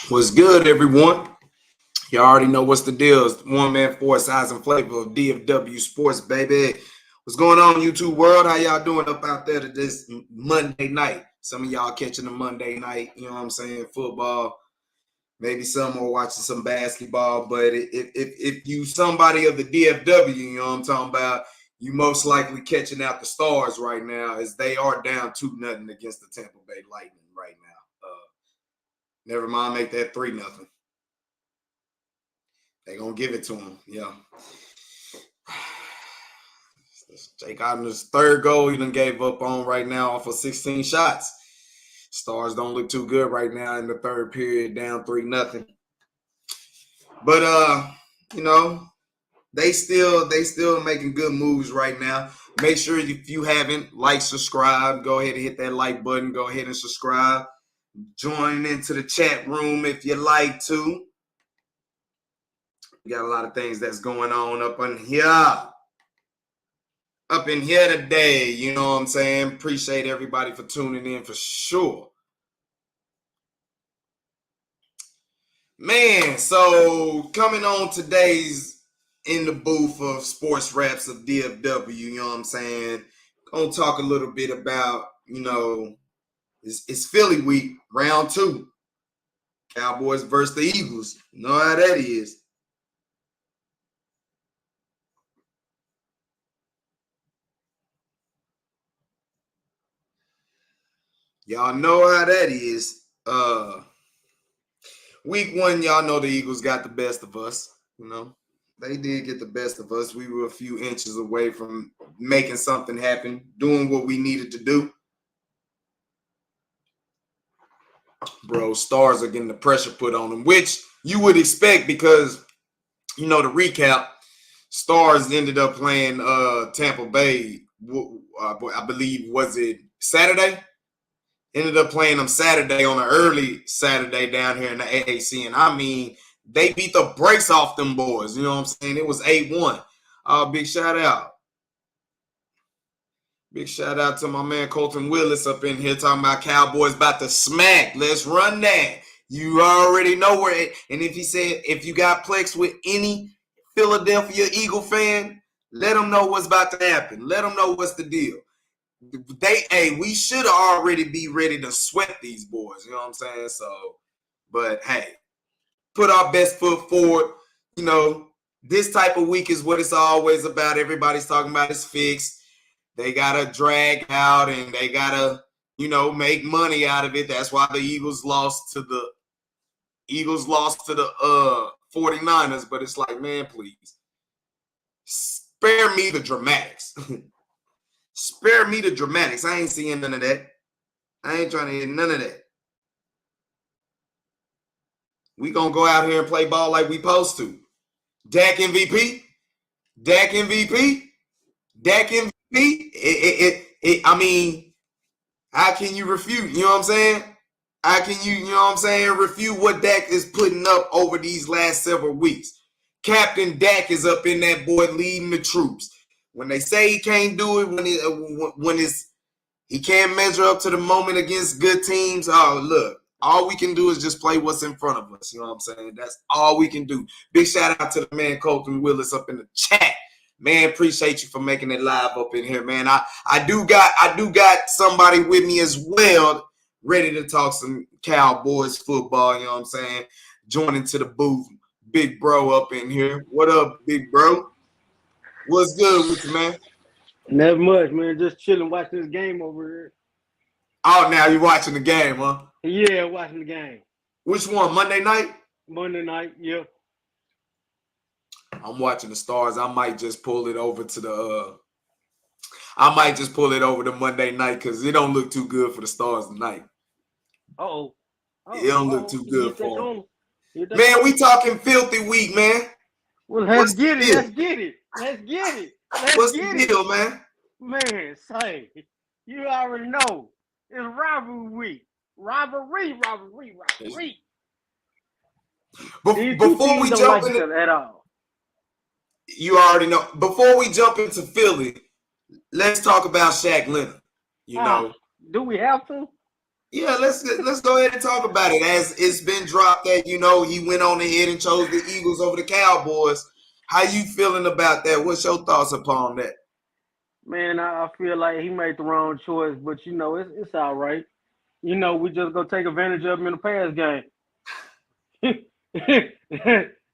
What's good, everyone? You already know what's the deal. It's the one man, four size and flavor of DFW Sports, baby. What's going on, YouTube world? How y'all doing up out there to this Monday night? Some of y'all catching the Monday night, you know what I'm saying, football. Maybe some are watching some basketball. But if you somebody of the DFW, you know what I'm talking about, you most likely catching out the stars right now as they are down 2-0 against the Tampa Bay Lightning right now. Never mind, make that 3-0. They gonna give it to him. Yeah. Jake Otten's third goal he done gave up on right now off of 16 shots. Stars don't look too good right now in the third period, down 3-0. But you know, they still making good moves right now. Make sure if you haven't liked, subscribe, go ahead and hit that like button. Go ahead and subscribe. Join into the chat room if you like to. We got a lot of things that's going on up in here today. You know what I'm saying? Appreciate everybody for tuning in for sure. Man, so coming on today's in the booth of Sports Rapz of DFW, you know what I'm saying? Gonna talk a little bit about, you know, it's Philly week, round 2. Cowboys versus the Eagles. You know how that is. Y'all know how that is. Week 1, y'all know the Eagles got the best of us. You know, they did get the best of us. We were a few inches away from making something happen, doing what we needed to do. Bro, stars are getting the pressure put on them, which you would expect because, you know, to recap, stars ended up playing Tampa Bay, I believe, was it Saturday? Ended up playing them Saturday on an early Saturday down here in the AAC. And I mean, they beat the brakes off them boys. You know what I'm saying? It was 8-1. Big shout out. Big shout out to my man Colton Willis up in here talking about Cowboys about to smack. Let's run that. You already know where it. And if he said, if you got plex with any Philadelphia Eagle fan, let them know what's about to happen. Let them know what's the deal. We should already be ready to sweat these boys. You know what I'm saying? So, but hey, put our best foot forward. You know, this type of week is what it's always about. Everybody's talking about it's fixed. They gotta drag out and they gotta, you know, make money out of it. That's why the Eagles lost to the 49ers. But it's like, man, please spare me the dramatics. Spare me the dramatics. I ain't seeing none of that. I ain't trying to hear none of that. We gonna go out here and play ball like we supposed to. Dak MVP. I mean, how can you refute? You know what I'm saying? How can you know what I'm saying, refute what Dak is putting up over these last several weeks? Captain Dak is up in that boy leading the troops. When they say he can't do it, he can't measure up to the moment against good teams. Oh, look, all we can do is just play what's in front of us. You know what I'm saying? That's all we can do. Big shout out to the man Colton Willis up in the chat. Man, appreciate you for making it live up in here, man. I do got somebody with me as well, ready to talk some Cowboys football. You know what I'm saying? Joining to the booth, big bro up in here. What up, big bro? What's good with you, man? Never much, man. Just chilling, watching this game over here. Oh, now you watching the game, huh? Yeah, watching the game. Which one? Monday night? Monday night, yeah. I'm watching the Stars. I might just pull it over to the Monday night because it don't look too good for the Stars tonight. It don't look too good for them. Man, we talking filthy week, man. Well, let's get it. What's the deal, man? Man, say, you already know. It's rivalry week. Rivalry. Before we jump into at all. You already know. Before we jump into Philly, let's talk about Shaq Leonard. You know. Do we have to? Yeah, let's go ahead and talk about it. As it's been dropped that he went on ahead and chose the Eagles over the Cowboys. How you feeling about that? What's your thoughts upon that? Man, I feel like he made the wrong choice, but it's all right. We just go take advantage of him in the pass game.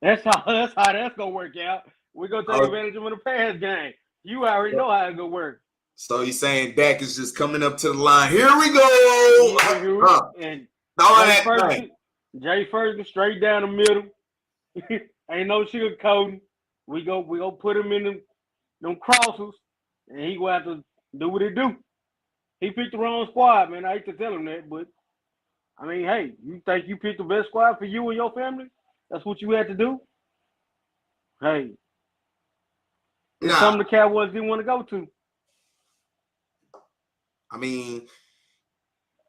That's how that's gonna work out. We gonna take advantage of him in the pass game. You already know how it's gonna work. So you're saying Dak is just coming up to the line. Here we go. And Jay Ferguson straight down the middle. Ain't no sugarcoating. We go put him in them crosses, and he go have to do what he do. He picked the wrong squad, man. I hate to tell him that, but I mean, hey, you think you picked the best squad for you and your family? That's what you had to do. Hey, it's something the Cowboys didn't want to go to. I mean,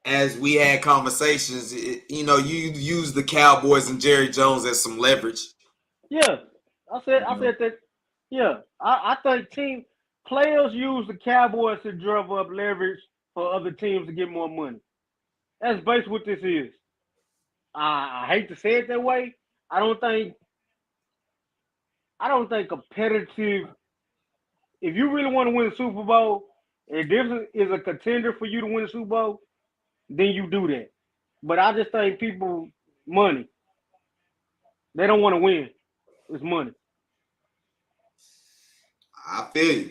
as we had conversations, you use the Cowboys and Jerry Jones as some leverage. Yeah, I said that. Yeah, I think team players use the Cowboys to drum up leverage for other teams to get more money. That's basically what this is. I hate to say it that way. I don't think competitive. If you really want to win the Super Bowl, if this is a contender for you to win the Super Bowl, then you do that. But I just think people money. They don't want to win. It's money. I feel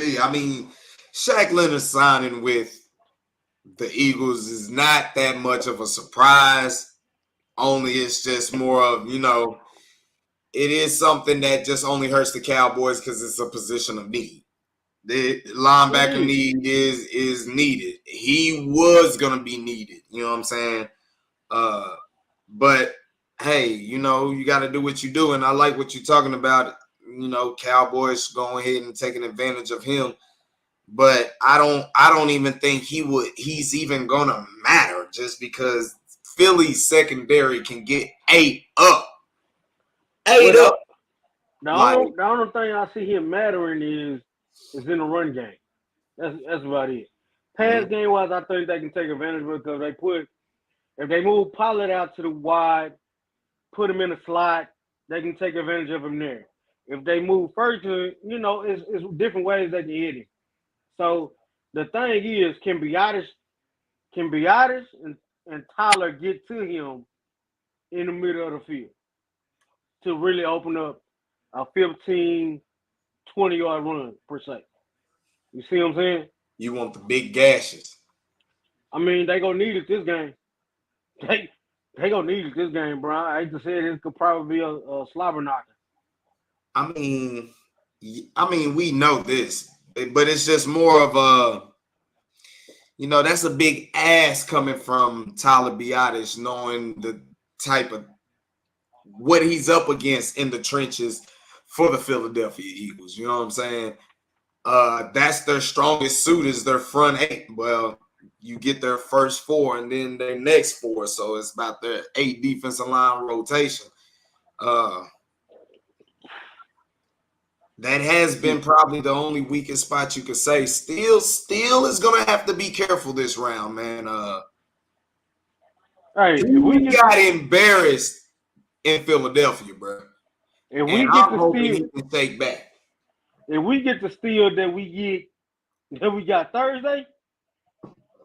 you. I mean, Shaq Leonard signing with the Eagles is not that much of a surprise. Only it's just more of, it is something that just only hurts the Cowboys because it's a position of need. The linebacker need is needed. He was going to be needed. You know what I'm saying? But, hey, you got to do what you do. And I like what you're talking about. Cowboys going ahead and taking advantage of him. But I don't even think he's even gonna matter just because Philly's secondary can get ate up. The only thing I see him mattering is in the run game. That's about it. Pass game wise, I think they can take advantage of it because if they move Pollard out to the wide, put him in a slot, they can take advantage of him there. If they move Ferguson, it's different ways they can hit him. So the thing is, can Biotis and Tyler get to him in the middle of the field to really open up a 15, 20-yard run per se? You see what I'm saying? You want the big gashes. I mean, they gonna need it this game. They gonna need it this game, bro. I hate to say it could probably be a slobber knocker. I mean, we know this, but it's just more of a, that's a big ass coming from Tyler Biotis, knowing the type of what he's up against in the trenches for the Philadelphia Eagles. You know what I'm saying? That's their strongest suit is their front eight. Well, you get their first four and then their next four, so it's about their 8 defensive line rotation. That has been probably the only weakest spot you could say. Still is gonna have to be careful this round, man. Hey, we got embarrassed in Philadelphia, bro. If we get the steal, he can take back. If we get the steal that we got Thursday,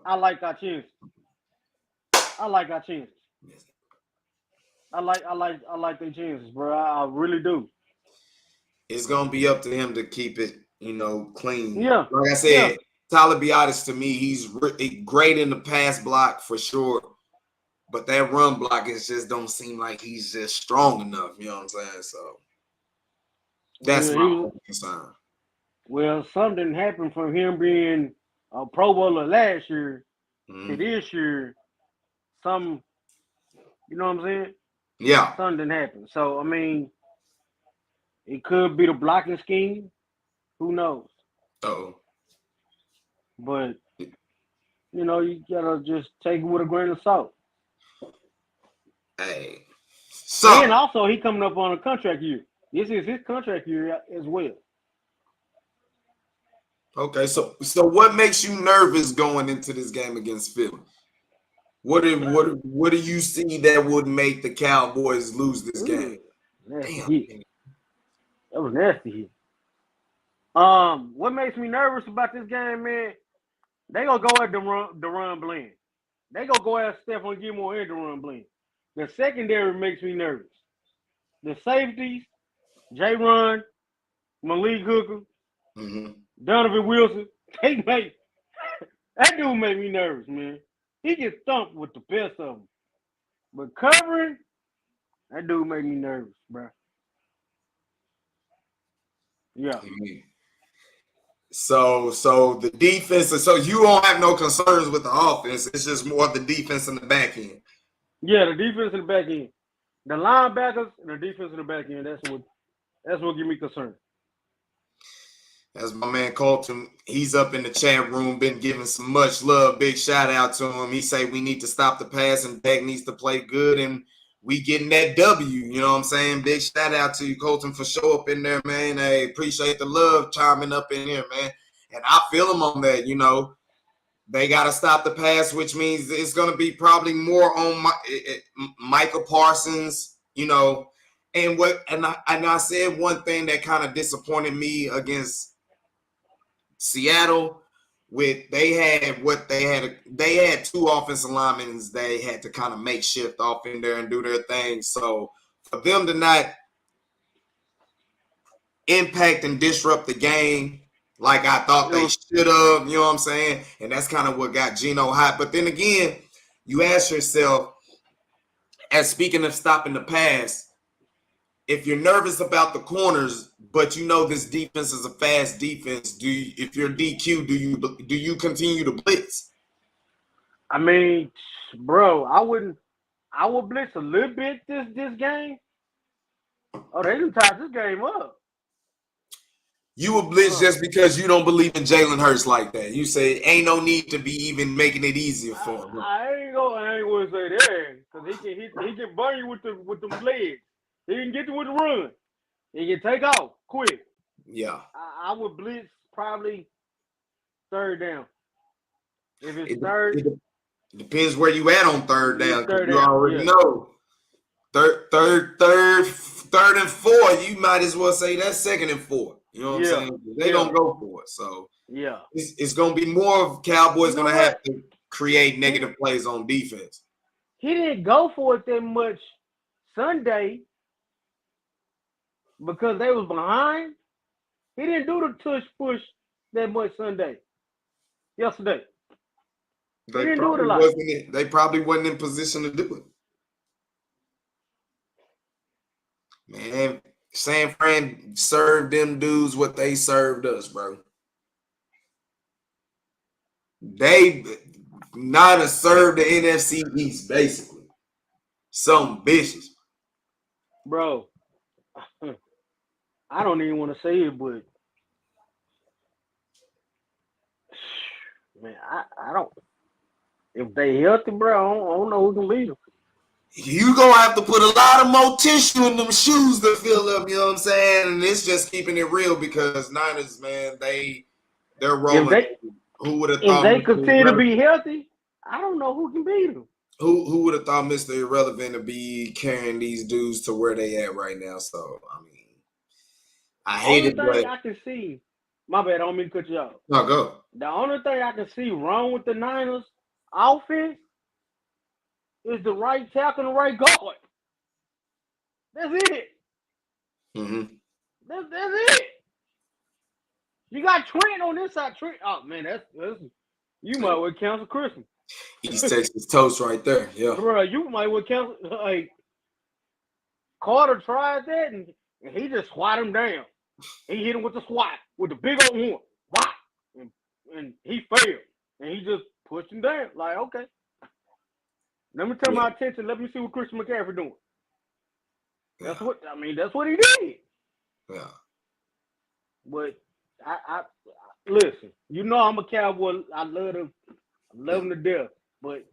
I like our chances. I like their chances, bro. I really do. It's gonna be up to him to keep it, clean. Yeah. Like I said, Tyler Biotis to me, he's great in the pass block for sure, but that run block just don't seem like he's just strong enough. You know what I'm saying? So that's my concern. Well, something happened from him being a Pro Bowler last year to this year. You know what I'm saying? Yeah. Something happened. So I mean, it could be the blocking scheme. Who knows? But you gotta just take it with a grain of salt. Hey. And also he coming up on a contract year. This is his contract year as well. Okay, so what makes you nervous going into this game against Philly? What do you see that would make the Cowboys lose this game? Nasty hit. That was nasty hit. What makes me nervous about this game, man? They gonna go at the run blend. They gonna go at Stephon Gilmore and the run blend. The secondary makes me nervous. The safeties, J. Run, Malik Hooker, Donovan Wilson, that dude make me nervous, man. He gets thumped with the best of them. But covering, that dude make me nervous, bro. Yeah. So the defense, so you don't have no concerns with the offense. It's just more of the defense in the back end. Yeah, the defense in the back end. The linebackers and the defense in the back end, that's what give me concern. That's my man Colton. He's up in the chat room, been giving some much love. Big shout out to him. He say we need to stop the pass and Dak needs to play good and we getting that W. You know what I'm saying? Big shout out to you, Colton, for show up in there, man. Hey, appreciate the love chiming up in here, man. And I feel him on that, you know. They got to stop the pass, which means it's going to be probably more on Micah Parsons, you know. And I said one thing that kind of disappointed me against Seattle with they had two offensive linemen they had to kind of make shift off in there and do their thing. So for them to not impact and disrupt the game like I thought they should have, you know what I'm saying? And that's kind of what got Geno hot. But then again, you ask yourself, as speaking of stopping the pass, if you're nervous about the corners, but you know this defense is a fast defense, if you're DQ, do you continue to blitz? I mean, bro, I would blitz a little bit this game. Oh, they done tied this game up. You would blitz just because you don't believe in Jalen Hurts like that. You say ain't no need to be even making it easier for him. I ain't gonna say that because he can burn you with the legs. He can get you with the run. He can take off quick. Yeah. I would blitz probably third down. If it's third. It depends where you at on third down. Third you down, already know. Third and four, you might as well say that's second and four. You know what I'm saying? They're going to go for it. So it's going to be more of Cowboys going to have to create negative plays on defense. He didn't go for it that much Sunday because they was behind. He didn't do the tush push that much yesterday. He didn't do it a lot. They probably wasn't in position to do it. Man, San Fran served them dudes what they served us, bro. They not have served the NFC East, basically. Some bitches. Bro, I don't even want to say it, but man, I don't. If they healthy, bro, I don't know who can lead them. You gonna have to put a lot of more tissue in them shoes to fill up, you know what I'm saying? And it's just keeping it real because Niners, man, they're rolling. Who would have thought? If they continue to be healthy, I don't know who can beat them. Who would have thought Mr. Irrelevant to be carrying these dudes to where they at right now? So I mean, I hate it, but I can see. My bad, I don't mean to cut you off. No, go. The only thing I can see wrong with the Niners offense is the right tackle and the right guard. That's it. Mm-hmm. That's it. You got Trent on this side. Trent. Oh man, that's you might well cancel Christmas. East Texas toast right there. Yeah. Bro, you might well cancel. Like Carter tried that and he just swat him down. He hit him with the swat with the big old horn. Whop! And he failed. And he just pushed him down. Like, okay. Let me turn my attention. Let me see what Christian McCaffrey doing. That's what he did. Yeah. But I listen, you know I'm a Cowboy. I love them to death. But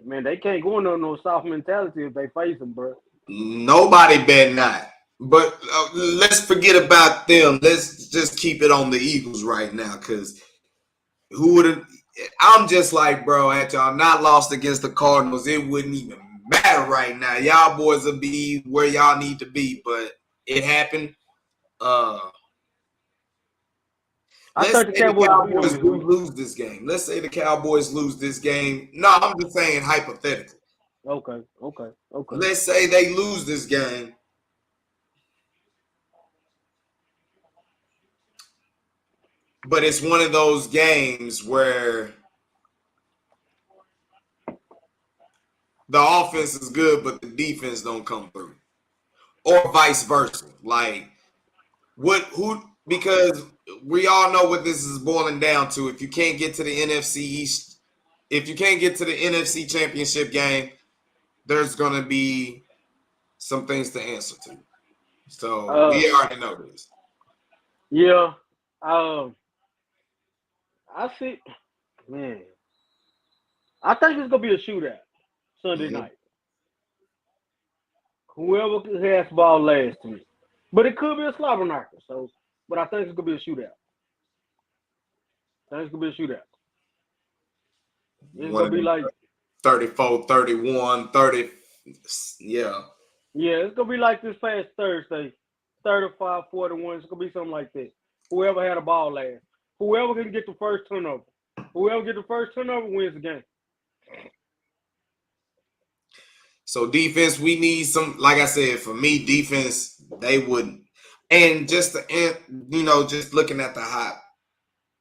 man, they can't go into no soft mentality if they face them, bro. Nobody bet not. But let's forget about them. Let's just keep it on the Eagles right now, because who would have? I'm just like, bro, had y'all not lost against the Cardinals, it wouldn't even matter right now. Y'all boys will be where y'all need to be, but it happened. Let's say the Cowboys do lose this game. Let's say the Cowboys lose this game. No, I'm just saying hypothetically. Okay. Let's say they lose this game. But it's one of those games where the offense is good, but the defense don't come through. Or vice versa. Like, because we all know what this is boiling down to. If you can't get to the NFC East, if you can't get to the NFC Championship game, there's going to be some things to answer to. So we already know this. Yeah. I see. Man. I think it's going to be a shootout Sunday night. Whoever has the ball last to me. But it could be a slobber knocker. So, but I think it's going to be a shootout. It's going to be like 34, 31, 30. Yeah. Yeah, it's going to be like this past Thursday. 35, 41. It's going to be something like that. Whoever had a ball last. Whoever can get the first turnover. Whoever get the first turnover wins the game. So defense, we need some, like I said, for me, defense, they wouldn't. And just just looking at the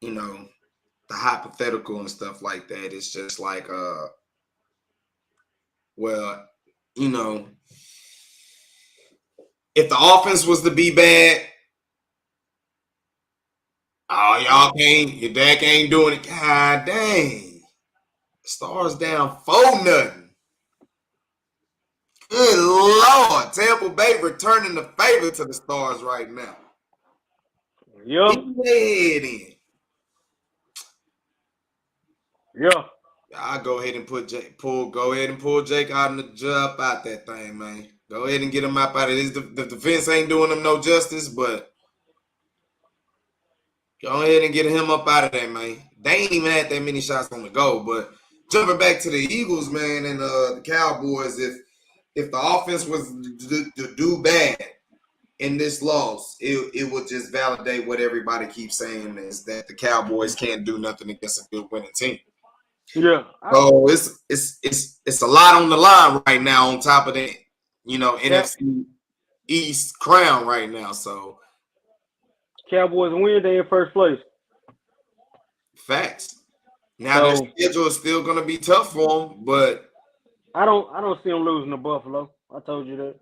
the hypothetical and stuff like that, it's just like, if the offense was to be bad, your Dak ain't doing it. God dang. Stars down 4-0. Good Lord. Tampa Bay returning the favor to the Stars right now. Yep. Get their head in. Yeah. I'll go ahead and pull Jake out and the jump out that thing, man. Go ahead and get him up out of this. The defense ain't doing him no justice, but go ahead and get him up out of there, man. They ain't even had that many shots on the goal. But jumping back to the Eagles, man, and the Cowboys, if the offense was to do bad in this loss, it would just validate what everybody keeps saying, is that the Cowboys can't do nothing against a good winning team. Yeah. So it's a lot on the line right now on top of that, NFC East crown right now. So Cowboys win, they in first place. Facts. Now their schedule is still gonna be tough for them, but I don't see them losing to Buffalo. I told you that.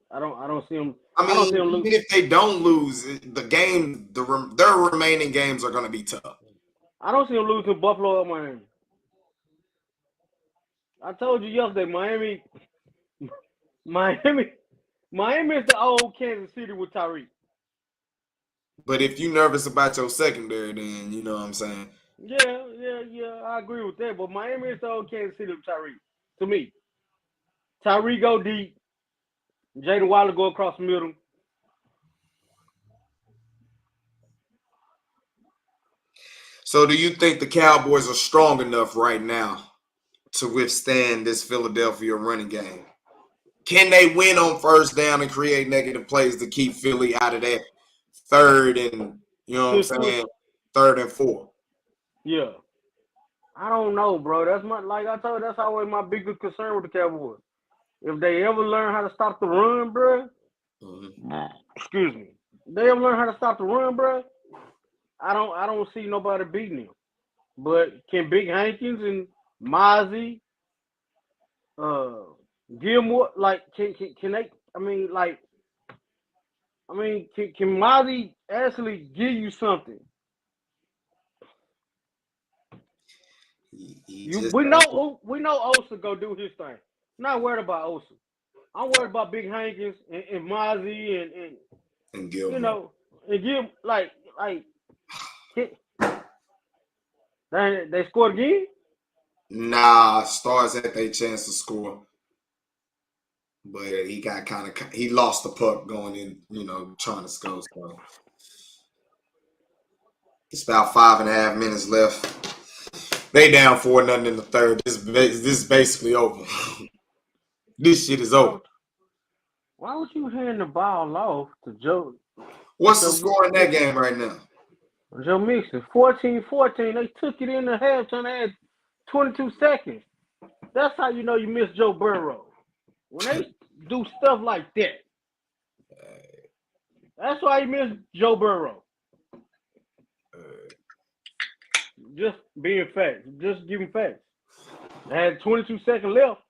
I don't see them. I don't see them even if they don't lose, their remaining games are gonna be tough. I don't see them losing to Buffalo or Miami. I told you yesterday, Miami is the old Kansas City with Tyreek. But if you're nervous about your secondary, then you know what I'm saying. Yeah, I agree with that. But Miami is the old Kansas City with Tyreek. To me, Tyreek go deep. Jaden Wilder go across the middle. So do you think the Cowboys are strong enough right now to withstand this Philadelphia running game? Can they win on first down and create negative plays to keep Philly out of that third and, third and 4? Yeah. I don't know, bro. That's always my biggest concern with the Cowboys. If they ever learn how to stop the run, bro, excuse me. If they ever learn how to stop the run, bro, I don't see nobody beating them. But can Big Hankins and Mozzie, Gilmore, can they? Can Mozzie actually give you something? We know Osa go do his thing. Not worried about Osa. I'm worried about Big Hankins and Mozzie and Gilmore. And Gilmore, they scored again? Nah, Stars had their chance to score. But he lost the puck going in, trying to score. So it's about 5.5 minutes left. They down 4-0 in the third. This is basically over. This shit is over. Why would you hand the ball off to Joe? What's the score in that game right now? Joe Mixon, 14-14. They took it in the halftime. They had 22 seconds. That's how you know you miss Joe Burrow. When they do stuff like that. That's why you miss Joe Burrow. Just being facts. Just giving facts. They had 22 seconds left.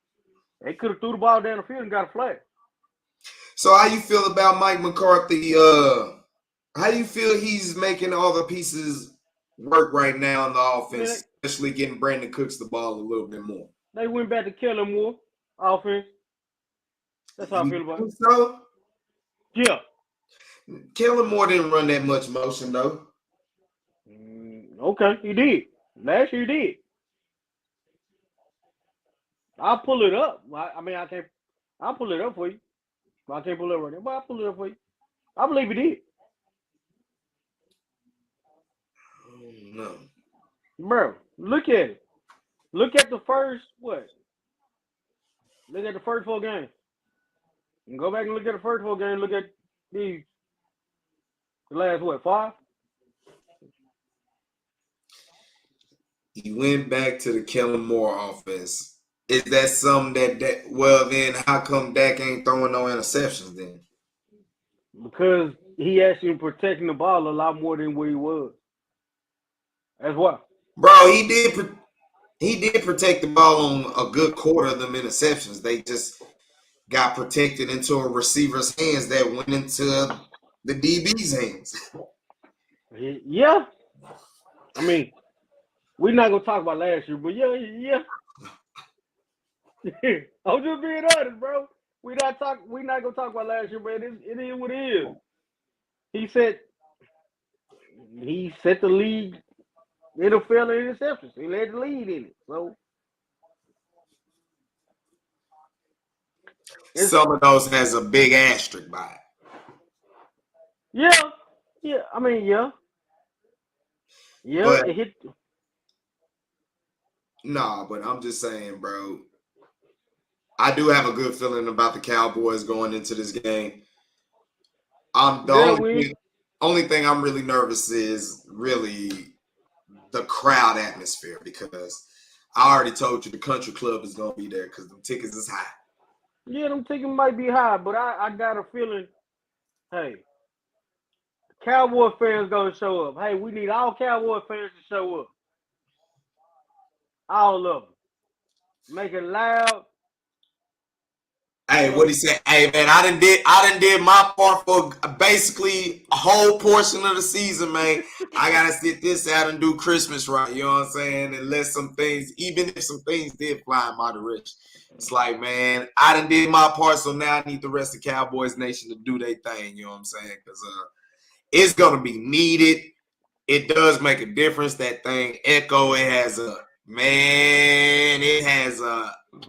They could have threw the ball down the field and got a flag. So how you feel about Mike McCarthy? How do you feel he's making all the pieces work right now in the offense, especially getting Brandon Cooks the ball a little bit more? They went back to Kellen Moore offense. That's how I feel about it. So? Yeah. Kellen Moore didn't run that much motion, though. Okay, he did. Last year he did. I'll pull it up. I mean, I can't. I'll pull it up for you. I can't pull it up right now, but I'll pull it up for you. I believe he did. No. Bro, look at it. Look at the first, what? Look at the first 4 games. And go back and look at the first 4 games. Look at the last, what, 5? He went back to the Kellen Moore offense. Is that something that well, then how come Dak ain't throwing no interceptions then? Because he actually protecting the ball a lot more than what he was. That's why. Bro, he did protect the ball on a good quarter of them interceptions. They just got protected into a receiver's hands that went into the DB's hands. Yeah. I mean, we're not gonna talk about last year, but yeah. I'm just being honest, bro. We're not gonna talk about last year, but it is what it is. He set the league NFL in interceptions. He led the lead in it. So some of those has a big asterisk by it. Yeah. I mean, yeah. But, it hit. Nah, but I'm just saying, bro. I do have a good feeling about the Cowboys going into this game. Only thing I'm really nervous is really the crowd atmosphere, because I already told you the country club is going to be there because the tickets is high. Yeah, them tickets might be high, but I got a feeling, hey, Cowboy fans going to show up. Hey, we need all Cowboy fans to show up. All of them. Make it loud. Hey, what he said? Hey, man, I done did my part for basically a whole portion of the season, man. I gotta sit this out and do Christmas right. You know what I'm saying? And let some things, even if some things did fly in my direction, it's like, man, I done did my part, so now I need the rest of Cowboys Nation to do their thing. You know what I'm saying? Because it's gonna be needed. It does make a difference. That thing echo. It has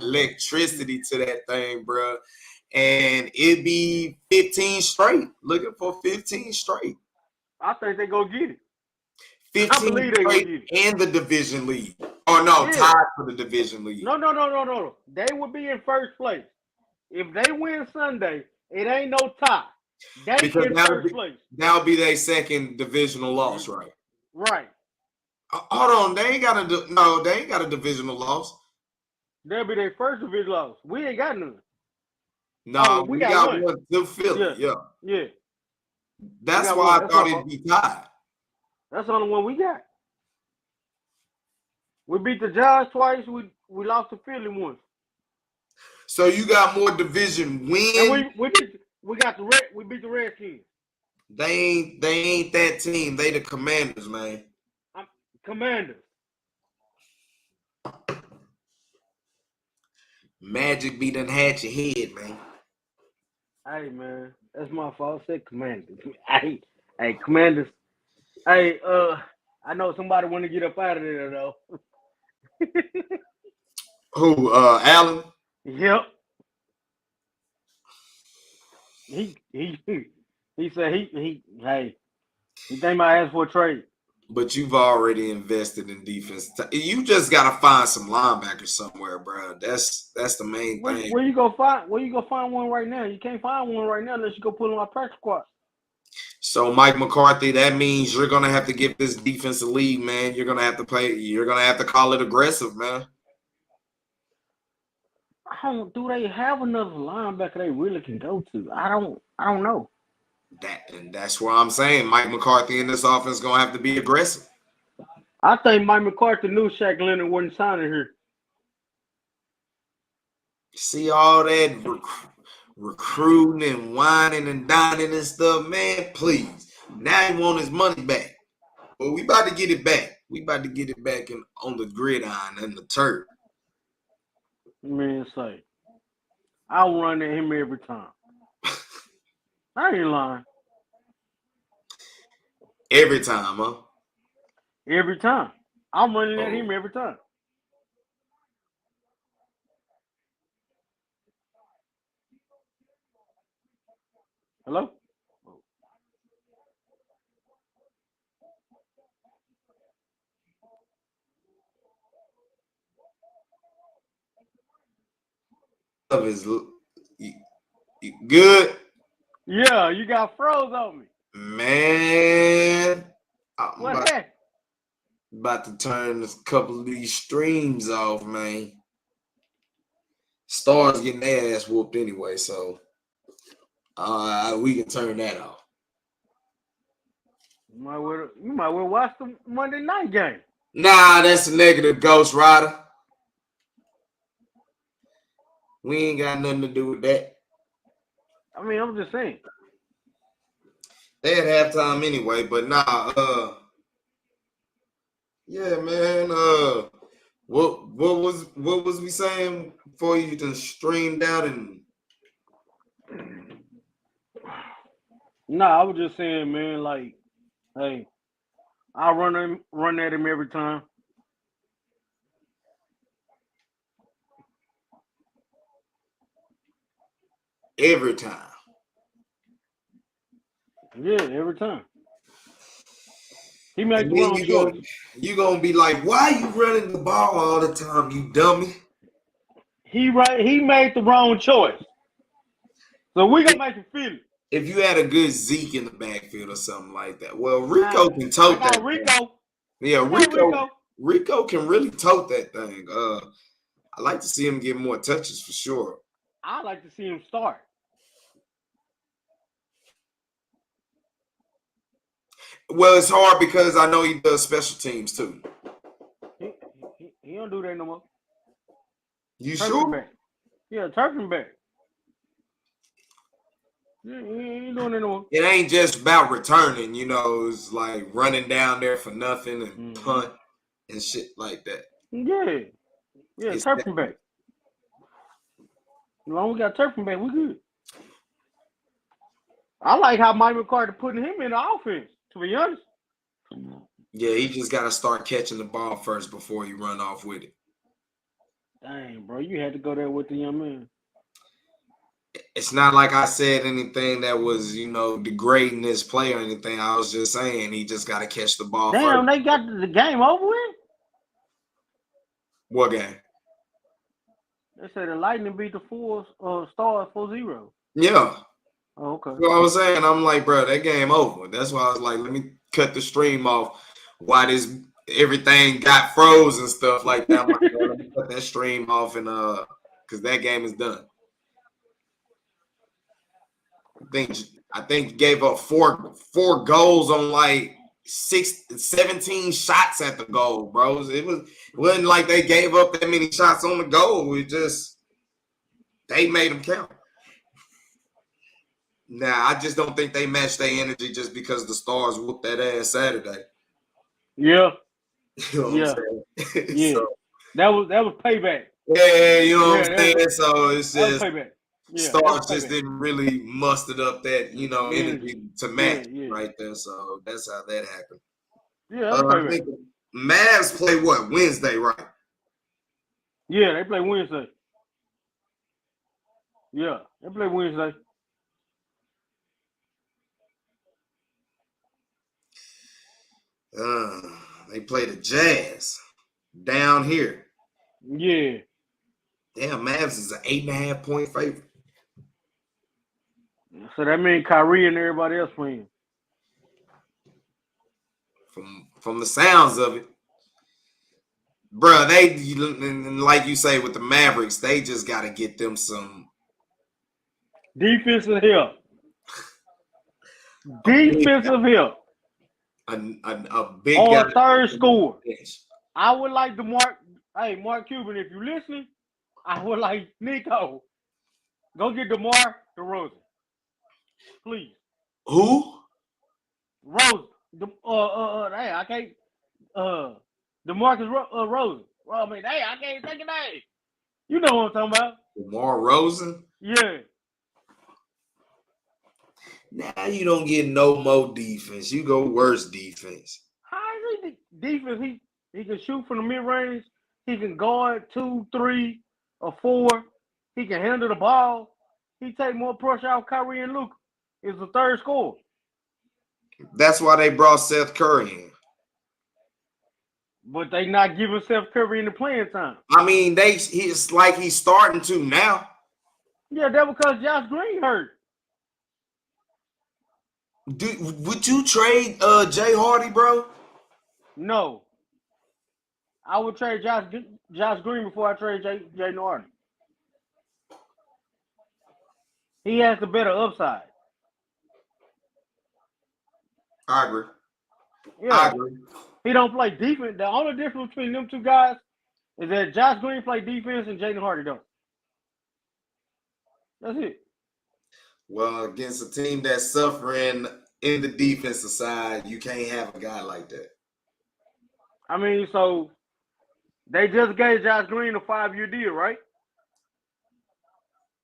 electricity to that thing, bro. And it'd be 15 straight. Looking for 15 straight. I think they're going to get it. 15 straight and the division lead. Oh, no, tied for the division lead. No. They would be in first place. If they win Sunday, it ain't no tie. They in first place. That'll be their second divisional loss, right? Right. Hold on. They ain't got a divisional loss. That'll be their first division loss. We ain't got none. No, we got one to Philly. Yeah. That's why I thought it'd be tied. That's the only one we got. We beat the Giants twice. We lost to Philly once. So you got more division wins. And we beat the Redskins. They ain't that team. They the Commanders, man. Commanders. Magic be done had your head, man. Hey, man, that's my fault. I said Commanders. Hey, Commanders. Hey, I know somebody want to get up out of there though. Who? Allen? Yep. He said he think might ask for a trade. But you've already invested in defense. You just gotta find some linebackers somewhere, bro. That's the main thing. Where you go find one right now? You can't find one right now unless you go put on our practice squad. So Mike McCarthy, that means you're gonna have to give this defense a lead, man. You're gonna have to play. You're gonna have to call it aggressive, man. Do they have another linebacker they really can go to? I don't know. That's where I'm saying Mike McCarthy in this offense is gonna have to be aggressive. I think Mike McCarthy knew Shaq Leonard wasn't signing here. See all that recruiting and whining and dining and stuff, man. Please, now he want his money back. But we about to get it back. We about to get it back on the gridiron and the turf. Man, say, I'll run at him every time. I ain't lying. Every time, huh? Every time. I'm running at him every time. Hello? Is good. Yeah, you got froze on me. Man, What happened? About to turn a couple of these streams off, man. Stars getting their ass whooped anyway, so we can turn that off. You might well watch the Monday night game. Nah, that's a negative, Ghost Rider. We ain't got nothing to do with that. I mean, I'm just saying. They had halftime anyway, but nah, yeah, man. What was we saying before you just streamed out and? Nah, I was just saying, man. Like, hey, I run at him every time. Every time. Yeah, every time. He made the wrong choice. You gonna be like, why you running the ball all the time, you dummy? He made the wrong choice. So we gonna make him feel it. If you had a good Zeke in the backfield or something like that, well, Rico can tote that. Rico. Yeah, Rico can really tote that thing. I like to see him get more touches for sure. I like to see him start. Well, it's hard because I know he does special teams too. He don't do that no more. You sure? Back. Yeah, Turpin back. Yeah, he ain't doing it no more. It ain't just about returning, it's like running down there for nothing and punt and shit like that. Yeah, Turpin back. As long as we got Turpin back, we good. I like how Mike McCarthy putting him in the offense, to be honest. Yeah, he just got to start catching the ball first before you run off with it. Dang, bro, you had to go there with the young man. It's not like I said anything that was, degrading this play or anything. I was just saying he just got to catch the ball first. Damn, they got the game over with? What game? They said the Lightning beat the Stars 4-0. Yeah. Oh, okay. You know what I was saying? I'm like, bro, that game over. That's why I was like, let me cut the stream off. Why everything got froze and stuff like that. I'm like, let me cut that stream off and because that game is done. I think gave up four goals on like 17 shots at the goal, bro. It wasn't like they gave up that many shots on the goal. It just they made them count. Nah, I just don't think they matched their energy just because the Stars whooped that ass Saturday. Yeah. You know what I'm saying? Yeah. So, that was payback. Yeah, you know what I'm saying? So it's just payback. Yeah, Stars just didn't really muster up that, energy to match right there. So that's how that happened. Yeah, I think Mavs play what? Wednesday, right? Yeah, they play Wednesday. Yeah, they play Wednesday. They play the Jazz down here. Yeah. Damn, Mavs is an 8.5 point favorite. So that means Kyrie and everybody else playing. From the sounds of it. Bro, they, like you say with the Mavericks, they just got to get them some defensive help. Defensive help. A big or guy. A third score. I would like Mark Cuban, if you're listening, I would like Nico. Go get DeMar DeRozan. Please. Who? Rose. Hey, I can't. DeMarcus Rosen. Well, I mean, hey, I can't think of name. You know what I'm talking about? DeMar Rosen? Yeah. Now you don't get no more defense. You go worse defense. How is he defense? He can shoot from the mid range. He can guard 2, 3, or 4. He can handle the ball. He take more pressure off Kyrie and Luka. It's the third score. That's why they brought Seth Curry in. But they not giving Seth Curry any playing time. I mean, it's like he's starting to now. Yeah, that's because Josh Green hurt. Would you trade Jay Hardy, bro? No. I would trade Josh Green before I trade Jay Hardy. He has the better upside. I agree. Yeah. I agree. He don't play defense. The only difference between them two guys is that Josh Green play defense and Jaden Hardy don't. That's it. Well, against a team that's suffering in the defensive side, you can't have a guy like that. I mean, so they just gave Josh Green a 5-year deal, right?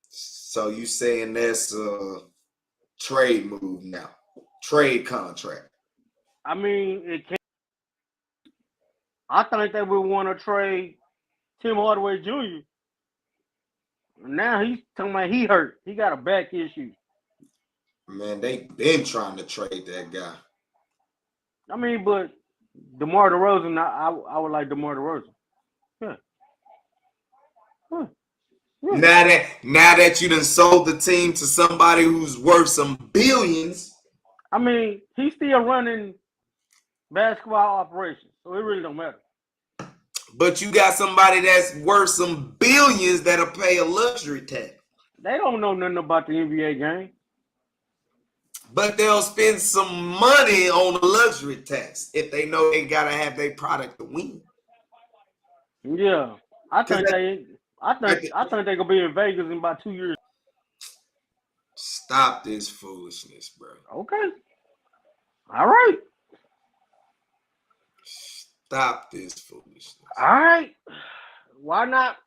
So you saying that's a trade move now? Trade contract. I mean, it can't. I think they would want to trade Tim Hardaway Jr. Now he's talking about he hurt. He got a back issue. Man, they been trying to trade that guy. I mean, but DeMar DeRozan, I would like DeMar DeRozan. Yeah. Huh. Yeah. Now that you done sold the team to somebody who's worth some billions. I mean, he's still running basketball operations, so it really don't matter. But you got somebody that's worth some billions that'll pay a luxury tax. They don't know nothing about the NBA game. But they'll spend some money on a luxury tax if they know they gotta have their product to win. Yeah, I think they gonna be in Vegas in about 2 years. Stop this foolishness, bro. Okay. All right. Stop this foolishness. All right. Why not?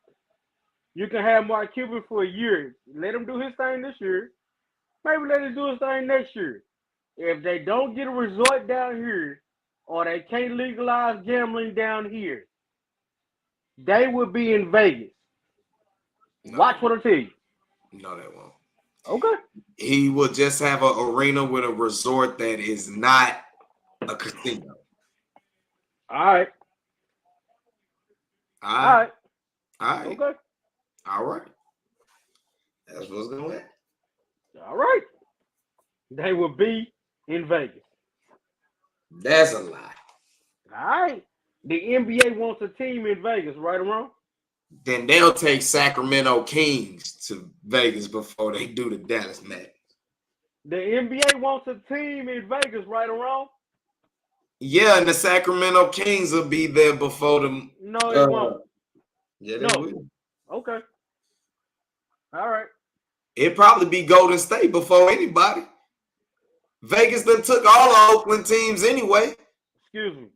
You can have Mark Cuban for a year. Let him do his thing this year. Maybe let him do his thing next year. If they don't get a resort down here or they can't legalize gambling down here, they will be in Vegas. No. Watch what I tell you. No, they won't. Okay. He will just have an arena with a resort that is not a casino. All right. Okay. All right. That's what's going to happen. All right. They will be in Vegas. That's a lie. All right. The NBA wants a team in Vegas, right or wrong? Then they'll take Sacramento Kings to Vegas before they do the Dallas Mavericks. The NBA wants a team in Vegas, right or wrong? Yeah, and the Sacramento Kings will be there before them. No, it won't. Yeah, they will. Okay. All right. It'd probably be Golden State before anybody. Vegas done took all the Oakland teams anyway. Excuse me.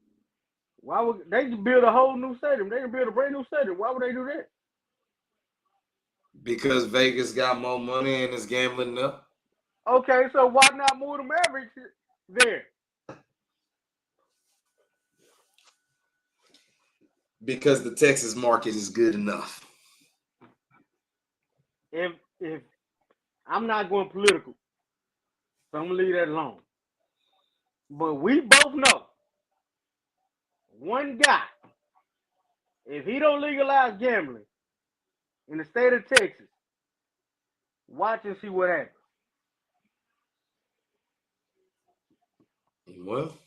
Why would they build a whole new stadium? They can build a brand new stadium. Why would they do that? Because Vegas got more money and is gambling up. Okay, so why not move the Mavericks there? Because the Texas market is good enough. If I'm not going political, so I'm gonna leave that alone. But we both know one guy, if he don't legalize gambling in the state of Texas, watch and see what happens. Well,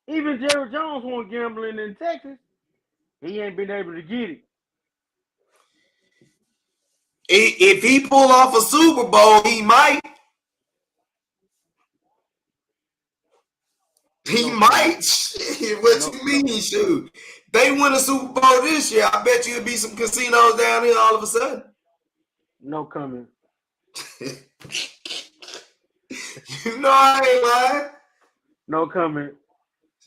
even Jerry Jones went gambling in Texas. He ain't been able to get it. If he pull off a Super Bowl, he might. He might. What you mean, shoot? They win a Super Bowl this year. I bet you it'll be some casinos down here all of a sudden. No comment. You know I ain't lying. No comment.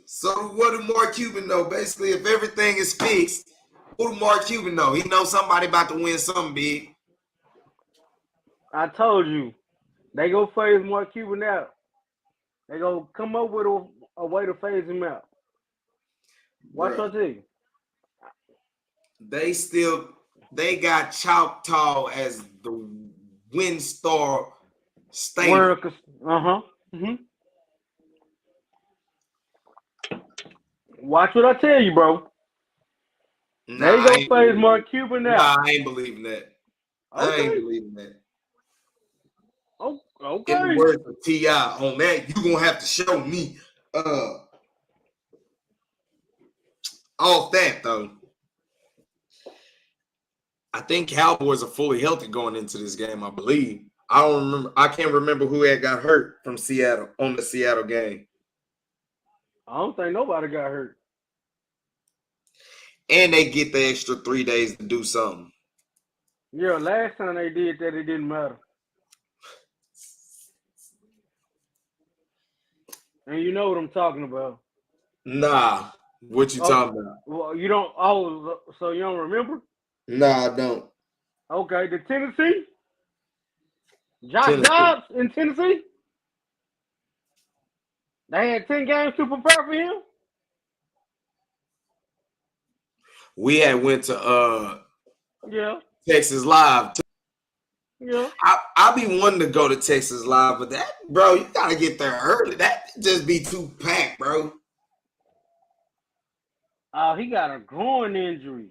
So what do Mark Cuban know? Basically, if everything is fixed, who do Mark Cuban know? He knows somebody about to win something big. I told you, they go phase Mark Cuban out. They go come up with a way to phase him out. Watch what I tell you. They got Choctaw as the WinStar Stadium. Watch what I tell you, bro. They go phase Mark Cuban out. Nah, I ain't believing that. Okay. I ain't believing that. Oh, okay. In the words of T.I. on that, you gonna have to show me. Off that though, I think Cowboys are fully healthy going into this game. I believe. I don't remember. I can't remember who had got hurt from Seattle on the Seattle game. I don't think nobody got hurt. And they get the extra 3 days to do something. Yeah, last time they did that, it didn't matter. And you know what I'm talking about. Nah, what you talking about? Well, you don't. Oh, so you don't remember? Nah, I don't. Okay, the Tennessee. Josh Dobbs in Tennessee. They had 10 games to prepare for him. We had went to Texas Live. Yeah. I be wanting to go to Texas Live, but that, bro, you gotta get there early. That just be too packed, bro. Oh, he got a groin injury.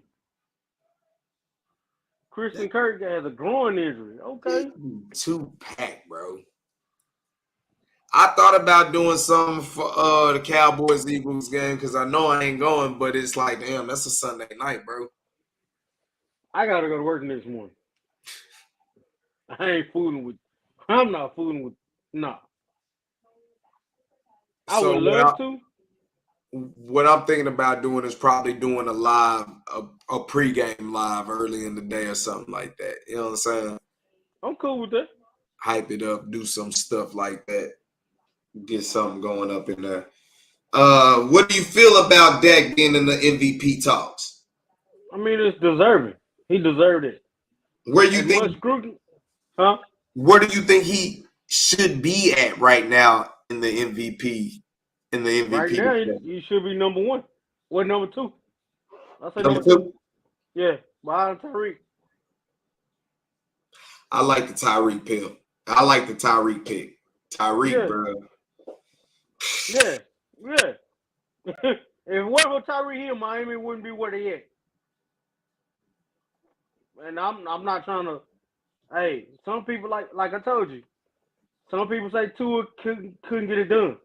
Christian Kirk has a groin injury. Okay. Too packed, bro. I thought about doing something for the Cowboys-Eagles game because I know I ain't going, but it's like, damn, that's a Sunday night, bro. I gotta go to work next morning. I'm not fooling with. Nah. I would love to. What I'm thinking about doing is probably doing a pregame live early in the day or something like that. You know what I'm saying? I'm cool with that. Hype it up, do some stuff like that. Get something going up in there. What do you feel about Dak being in the MVP talks? I mean, it's deserving. He deserved it. Where you think? Huh? Where do you think he should be at right now in the MVP? Right now, you should be number one. What, number two? I say number two. Yeah, behind Tyreek. I like the Tyreek pick. I like the Tyreek pick. Tyreek, bro. Yeah. If it wasn't for Tyreek Hill, Miami wouldn't be where they at. And I'm not trying to. Hey, some people like I told you. Some people say Tua couldn't get it done.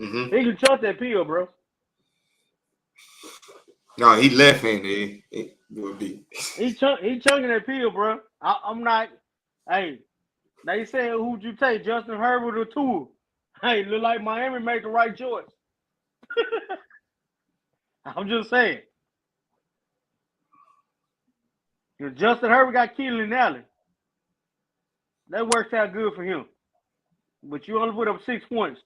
Mm-hmm. He can chuck that pill, bro. No, he left-handed. It would be. He chunking that pill, bro. I'm not. Hey, they said who'd you take, Justin Herbert or Tua? Hey, look like Miami made the right choice. I'm just saying. If Justin Herbert got Keelan Allen, that works out good for him. But you only put up 6 points.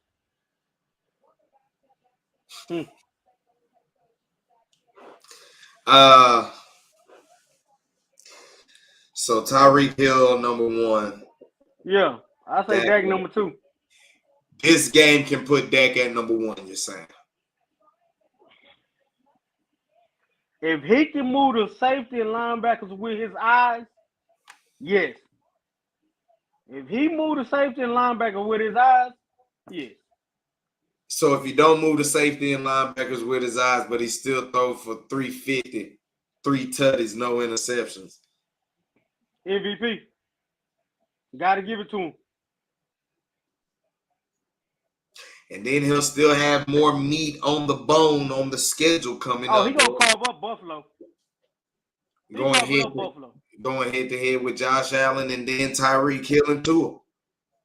So Tyreek Hill number one. Yeah, I say Dak number two. This game can put Dak at number one, you're saying? If he can move the safety and linebackers with his eyes, yes. If he moved the safety and linebacker with his eyes, yes. So if you don't move the safety and linebackers with his eyes, but he still throw for 350, 3 tutties, no interceptions. MVP. Got to give it to him. And then he'll still have more meat on the bone on the schedule coming up. Oh, he going to carve up Buffalo. Going head to head with Josh Allen and then Tyreek Hill too.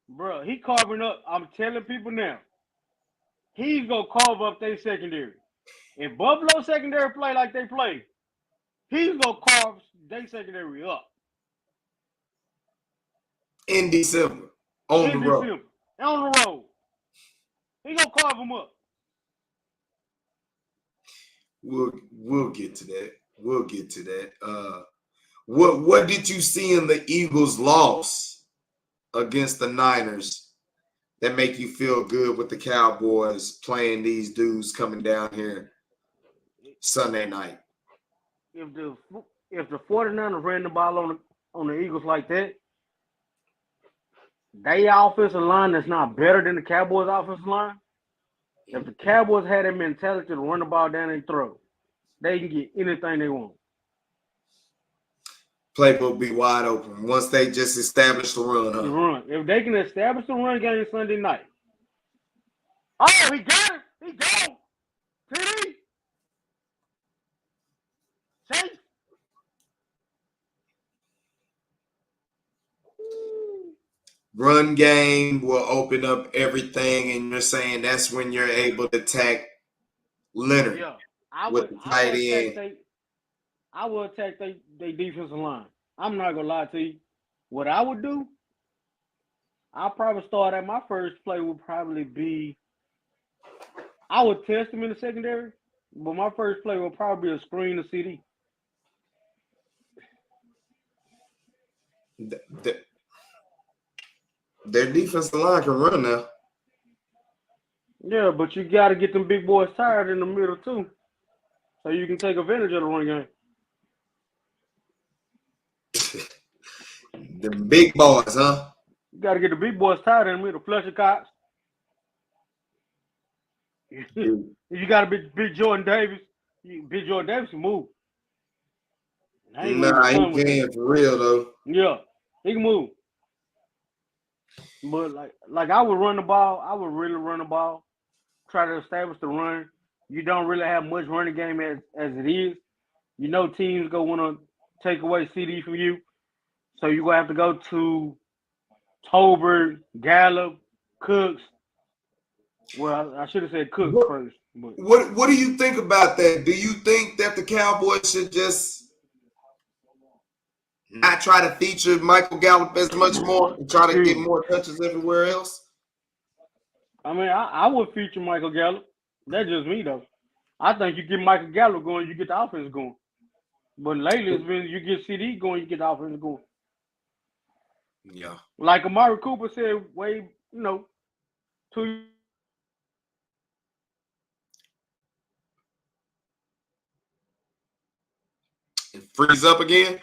Bro, he carving up. I'm telling people now. He's going to carve up their secondary. If Buffalo secondary play like they play, he's going to carve their secondary up. In December. On the road. He going to carve them up. We'll get to that. We'll get to that. What did you see in the Eagles' loss against the Niners that make you feel good with the Cowboys playing these dudes coming down here Sunday night? If the 49ers ran the ball on the Eagles like that, they offensive line that's not better than the Cowboys' offensive line. If the Cowboys had that mentality to run the ball down and throw, they can get anything they want. Playbook be wide open once they just establish the run. The run. If they can establish the run game Sunday night. Oh, he got it. He go. TD. Chase. Run game will open up everything, and you're saying that's when you're able to attack Leonard with the tight end. I will attack their defensive line. I'm not gonna lie to you. What I would do, I'll probably start at my first play would probably be I would test him in the secondary, but my first play will probably be a screen to CD. Their defensive line can run now. Yeah, but you got to get them big boys tired in the middle too, so you can take advantage of the run game. The big boys, huh? You got to get the big boys tired in the middle. Fletcher Cox. You got to be Big Jordan Davis. Big Jordan Davis can move. Nah, he can for real though. Yeah, he can move. But like I would run the ball. I would really run the ball. Try to establish the run. You don't really have much running game as it is. You know teams go want to take away CD from you. So you're going to have to go to Tolbert, Gallup, Cooks. Well, I should have said Cooks first. But. What do you think about that? Do you think that the Cowboys should just not try to feature Michael Gallup as much more and try to get more touches everywhere else? I mean, I would feature Michael Gallup. That's just me, though. I think you get Michael Gallup going, you get the offense going. But lately, it's been you get CD going, you get the offense going. Yeah. Like Amari Cooper said, 2 It freeze up again?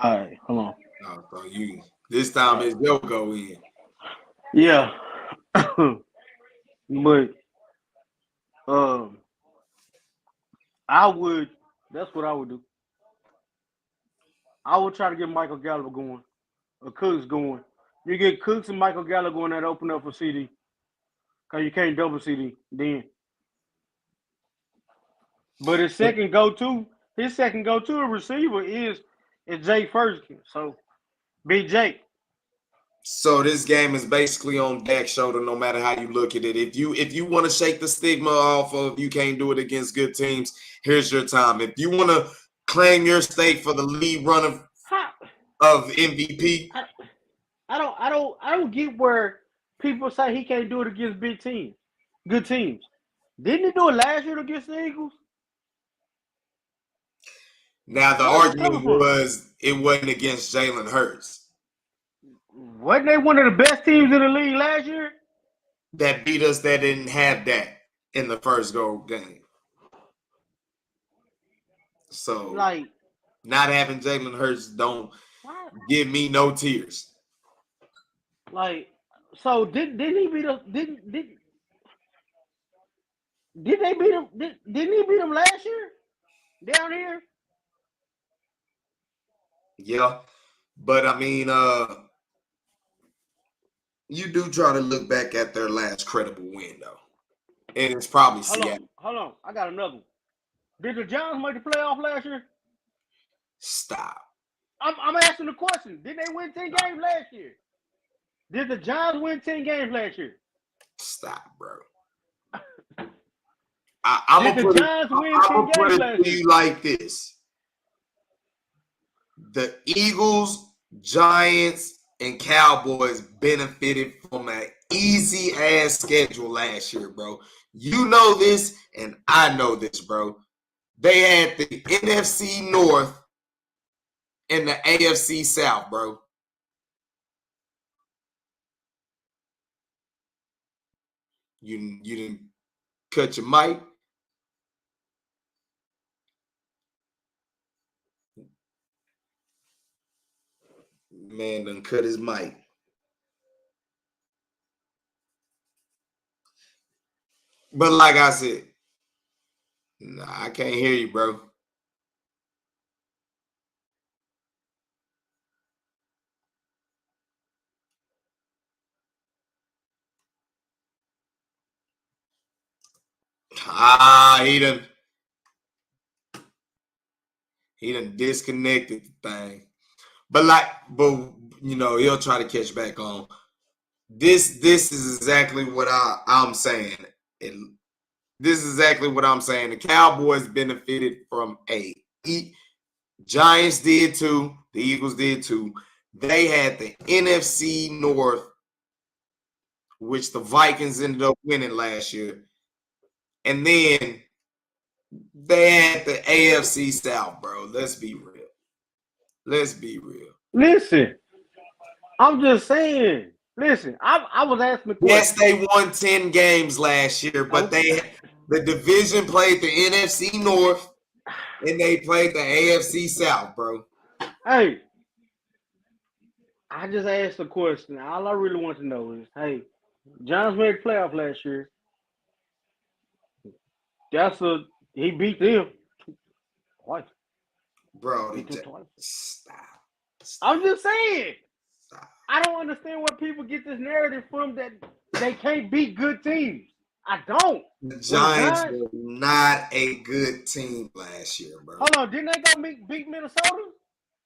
All right, hold on. No, bro, this time it's your go in. Yeah. But that's what I would do. I would try to get Michael Gallup going. Or Cooks going. You get Cooks and Michael Gallup going, that open up for CD. Because you can't double CD then. But his second go-to receiver is Jake Ferguson. So, Big Jake. So this game is basically on Dak's shoulder no matter how you look at it. If you want to shake the stigma off of you can't do it against good teams, here's your time. If you want to claim your state for the lead run of MVP. I don't get where people say he can't do it against big teams, good teams. Didn't he do it last year against the Eagles? Now the argument was it wasn't against Jalen Hurts. Wasn't they one of the best teams in the league last year? That beat us that didn't have that in the first goal game. So not having Jalen Hurts don't give me no tears. So didn't he beat us? Didn't Did they beat him? Didn't he beat him last year down here? Yeah, but I mean, you do try to look back at their last credible win though, and it's probably Seattle. Hold on, I got another one. Did the Giants make the playoff last year? Stop. I'm asking the question. Did they win 10 games last year? Did the Giants win 10 games last year? Stop, bro. I'm gonna put it to you like this: the Eagles, Giants, and Cowboys benefited from an easy ass schedule last year, bro. You know this, and I know this, bro. They had the NFC North and the AFC South, bro. You didn't cut your mic. Man done cut his mic. But like I said, nah, I can't hear you, bro. He done disconnected the thing. But you know, he'll try to catch back on. This is exactly what I'm saying. This is exactly what I'm saying. The Cowboys benefited from Giants did too. The Eagles did too. They had the NFC North, which the Vikings ended up winning last year. And then they had the AFC South, bro. Let's be real. Listen, I'm just saying. Listen, I was asking the question. Yes, they won 10 games last year, but the division played the NFC North and they played the AFC South, bro. Hey, I just asked a question. All I really want to know is, hey, Giants made the playoff last year. He beat them twice. Bro, stop. I'm just saying. Stop. I don't understand where people get this narrative from that they can't beat good teams. I don't. The Giants were not a good team last year, bro. Hold on, didn't they go beat Minnesota?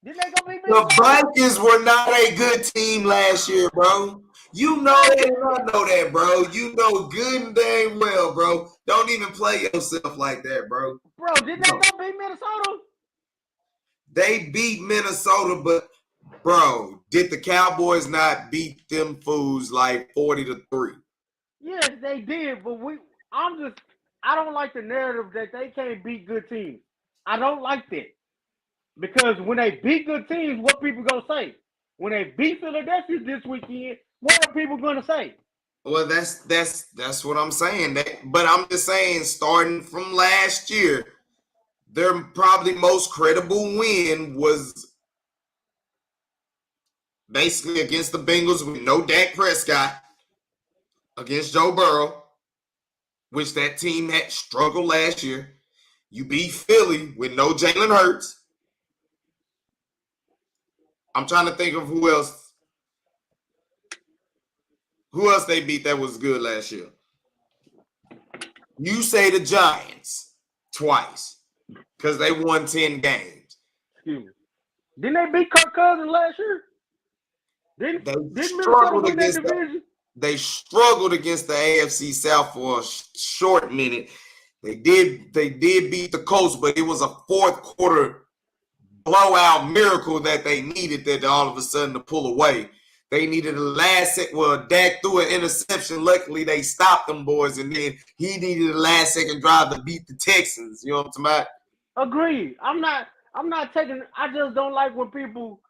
Didn't they go beat Minnesota? The Vikings were not a good team last year, bro. You know that and I know that, bro. You know good and dang well, bro. Don't even play yourself like that, bro. Bro, didn't they go beat Minnesota? They beat Minnesota, but bro, did the Cowboys not beat them fools like 40-3? Yes, they did, but I don't like the narrative that they can't beat good teams. I don't like that. Because when they beat good teams, what people gonna say? When they beat Philadelphia this weekend, what are people gonna say? Well, that's what I'm saying. But I'm just saying, starting from last year, their probably most credible win was basically against the Bengals with no Dak Prescott, against Joe Burrow, which that team had struggled last year. You beat Philly with no Jalen Hurts. I'm trying to think of who else they beat that was good last year. You say the Giants twice because they won 10 games. Excuse me. Didn't they beat Kirk Cousins last year? Didn't struggled against that division? They struggled against the AFC South for a short minute. They did beat the Colts, but it was a fourth quarter blowout miracle that they needed that all of a sudden to pull away. They needed a last second. Well, Dak threw an interception. Luckily, they stopped them boys, and then he needed a last second drive to beat the Texans. You know what I'm talking about? Agreed. I'm not taking. I just don't like when people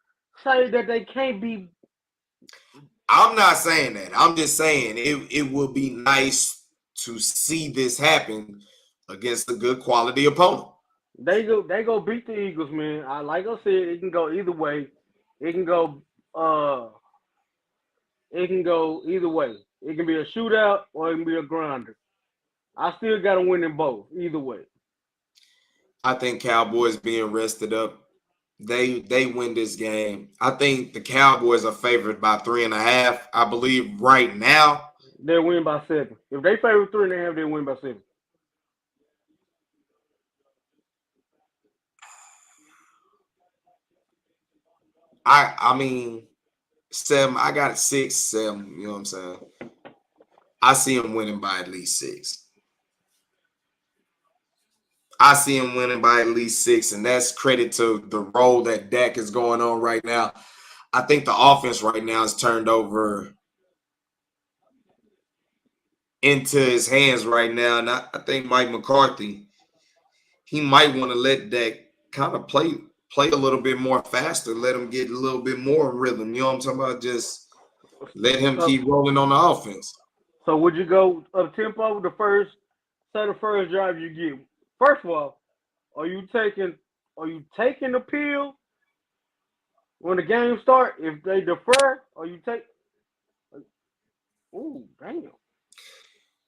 say that they can't be. I'm not saying that. I'm just saying it would be nice to see this happen against a good quality opponent. They go beat the Eagles, man. Like I said, it can go either way. It can go either way. It can be a shootout or it can be a grinder. I still got to win in both, either way. I think Cowboys being rested up, they win this game. I think the Cowboys are favored by 3.5. I believe right now. They'll win by 7. If they favor 3.5, they'll win by 7. I mean 7. I got 6, 7. You know what I'm saying? I see him winning by at least 6. I see him winning by at least 6, and that's credit to the role that Dak is going on right now. I think the offense right now is turned over into his hands right now, and I think Mike McCarthy, he might want to let Dak kind of play a little bit more faster, let him get a little bit more rhythm. You know what I'm talking about? Just let him keep rolling on the offense. So would you go up tempo the first drive you get? First of all, are you taking the pill when the game start? If they defer, or you take? Ooh, damn!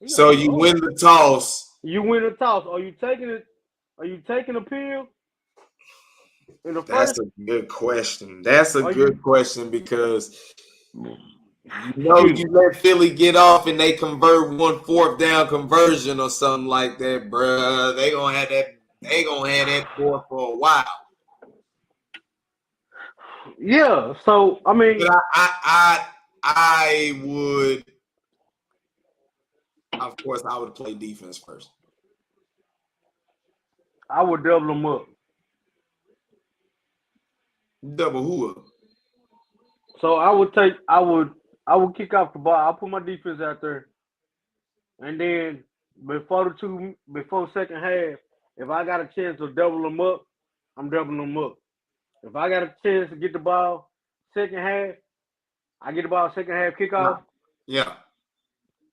So you win the toss. You win the toss. Are you taking it? Are you taking a pill? That's a good question. That's a good question because you let Philly get off and they convert 1 4th down conversion or something like that, bruh. They gonna have that. They gonna have that for a while. Yeah. So I mean, but I would. Of course, I would play defense first. I would double them up. Double who up? So I would kick off the ball. I'll put my defense out there. And then before second half, if I got a chance to double them up, I'm doubling them up. If I got a chance to get the ball second half, I get the ball second half kickoff. Yeah.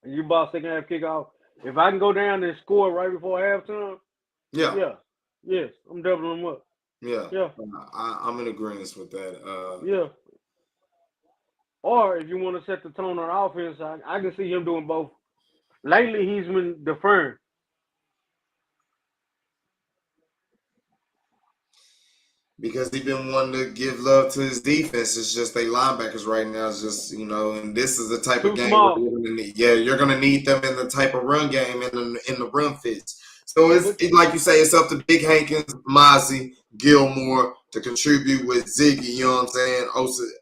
And you ball second half kickoff. If I can go down and score right before halftime, yes, I'm doubling them up. Yeah. I'm in agreement with that. Yeah. Or if you want to set the tone on offense, I can see him doing both. Lately, he's been deferring. Because he's been wanting to give love to his defense. It's just they linebackers right now. It's just, and this is the type of game you're going to need them in the type of run game in the run fits. So it's like you say, it's up to Big Hankins, Mozzie, Gilmore to contribute with Ziggy, you know what I'm saying?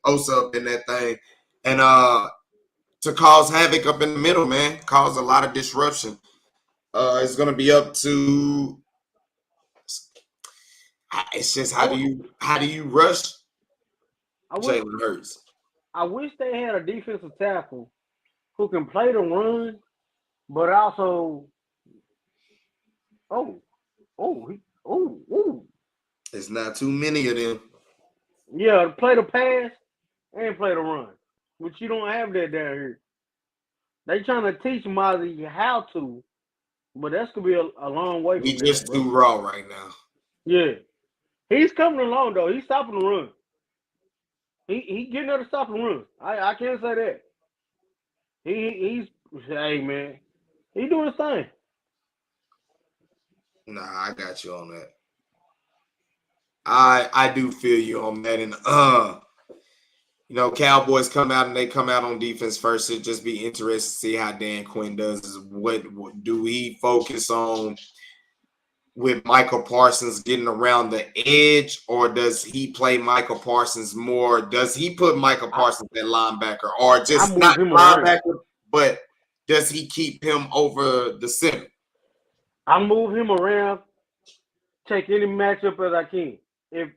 Osa up in that thing. And to cause havoc up in the middle, man, cause a lot of disruption. It's going to be up to. It's just how do you rush Jalen Hurts? I wish they had a defensive tackle who can play the run, but also It's not too many of them. Yeah, play the pass and play the run, but you don't have that down here. They trying to teach Mozzie how to, but that's gonna be a long way. We just too raw right now. Yeah. He's coming along though. He's stopping the run. He getting there to stop the run. I can't say that. He's hey man, he doing his thing. Nah, I got you on that. I do feel you on that, and Cowboys come out on defense first. It'd just be interesting to see how Dan Quinn does. What do he focus on? With Michael Parsons getting around the edge, or does he play Michael Parsons more? Does he put Michael Parsons at linebacker, or just not linebacker, but does he keep him over the center? I move him around, take any matchup as I can. If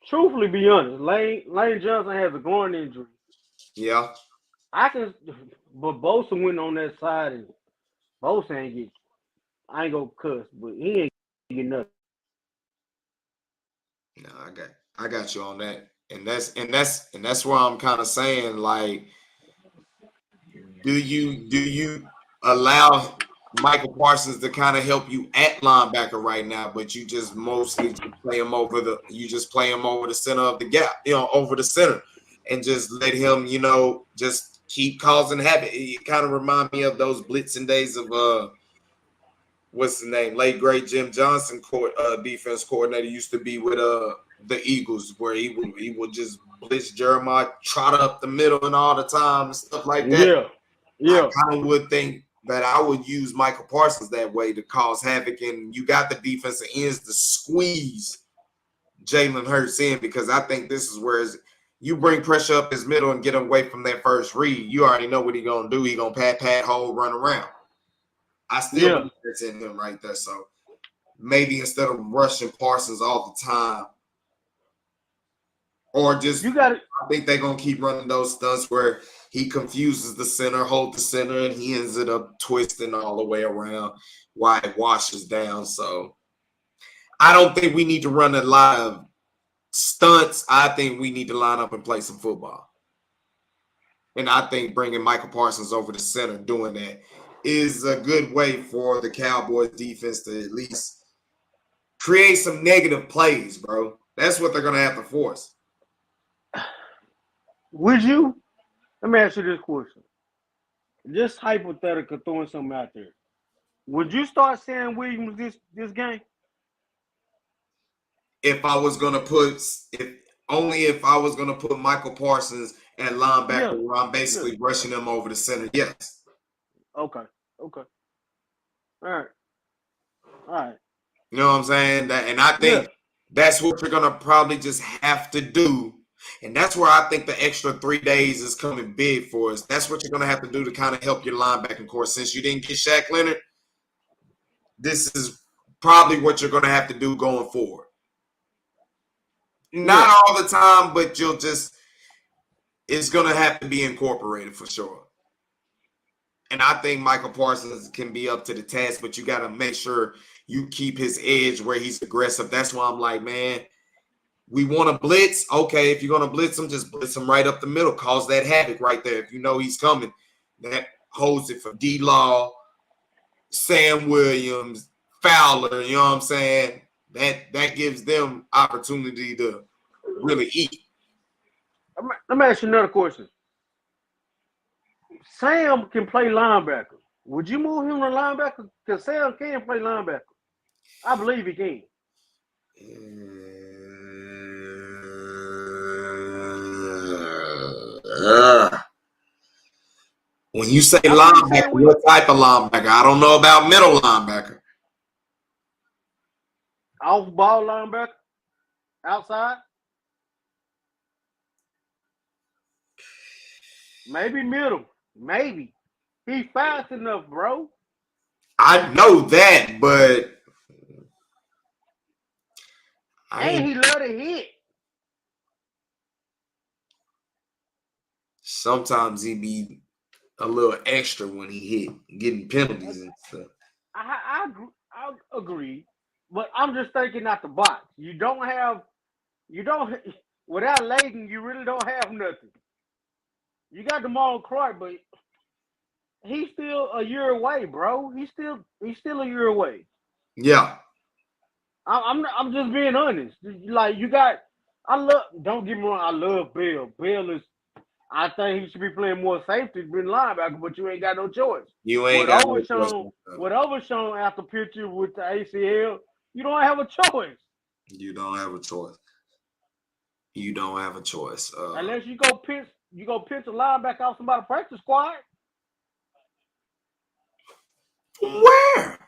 truthfully be honest, Lane Johnson has a groin injury. Yeah. But Bosa went on that side, and Bosa ain't get. I ain't gonna cuss, but he ain't getting nothing. No, I got you on that, and that's where I'm kind of saying, like, do you allow Michael Parsons to kind of help you at linebacker right now, but you just mostly play him over the center of the gap, over the center, and just let him, just keep causing havoc. It kind of remind me of those blitzing days of what's the name? Late great Jim Johnson, defense coordinator, used to be with the Eagles, where he would just blitz Jeremiah Trotter up the middle and all the time and stuff like that. Yeah. I kind of would think that I would use Michael Parsons that way to cause havoc, and you got the defensive ends to squeeze Jalen Hurts in, because I think this is where you bring pressure up his middle and get him away from that first read. You already know what he's going to do. He's going to pat, hold, run around. I still believe that's in him right there. So maybe instead of rushing Parsons all the time, or just I think they're going to keep running those stunts where he confuses the center, hold the center, and he ends up twisting all the way around while it washes down. So I don't think we need to run a lot of stunts. I think we need to line up and play some football. And I think bringing Michael Parsons over the center, doing that, is a good way for the Cowboys defense to at least create some negative plays, bro. That's what they're going to have to force. Would you? Let me ask you this question. Just hypothetical, throwing something out there. Would you start Sam Williams this game? If I was going to put Michael Parsons at linebacker, where I'm basically rushing him over the center, yes. Okay. All right. You know what I'm saying? And I think that's what you're going to probably just have to do. And that's where I think the extra 3 days is coming big for us. That's what you're going to have to do to kind of help your linebacking core. Since you didn't get Shaq Leonard, this is probably what you're going to have to do going forward. Not all the time, but it's going to have to be incorporated for sure. And I think Michael Parsons can be up to the task, but you got to make sure you keep his edge where he's aggressive. That's why I'm like, man, we want to blitz. Okay, if you're going to blitz him, just blitz him right up the middle. Cause that havoc right there. If you know he's coming, that holds it for D-Law, Sam Williams, Fowler, you know what I'm saying? That gives them opportunity to really eat. Let me ask you another question. Sam can play linebacker. Would you move him to linebacker? Because Sam can play linebacker. I believe he can. When you say linebacker, what type of linebacker? I don't know about middle linebacker. Off-ball linebacker? Outside? Maybe middle. Maybe. He's fast enough, bro. I know that, but and he love to hit. Sometimes he be a little extra when he hit, getting penalties and stuff. I agree, but I'm just thinking out the box. Without Layden, you really don't have nothing. You got Jamal Croy, but he's still a year away, bro. He's still a year away. Yeah. I'm just being honest. Like don't get me wrong, I love Bill. Bill is, I think he should be playing more safety than linebacker, but you ain't got no choice. Whatever shown after picture with the ACL, you don't have a choice. You don't have a choice. Unless you go pitch a linebacker off somebody's practice squad. Where?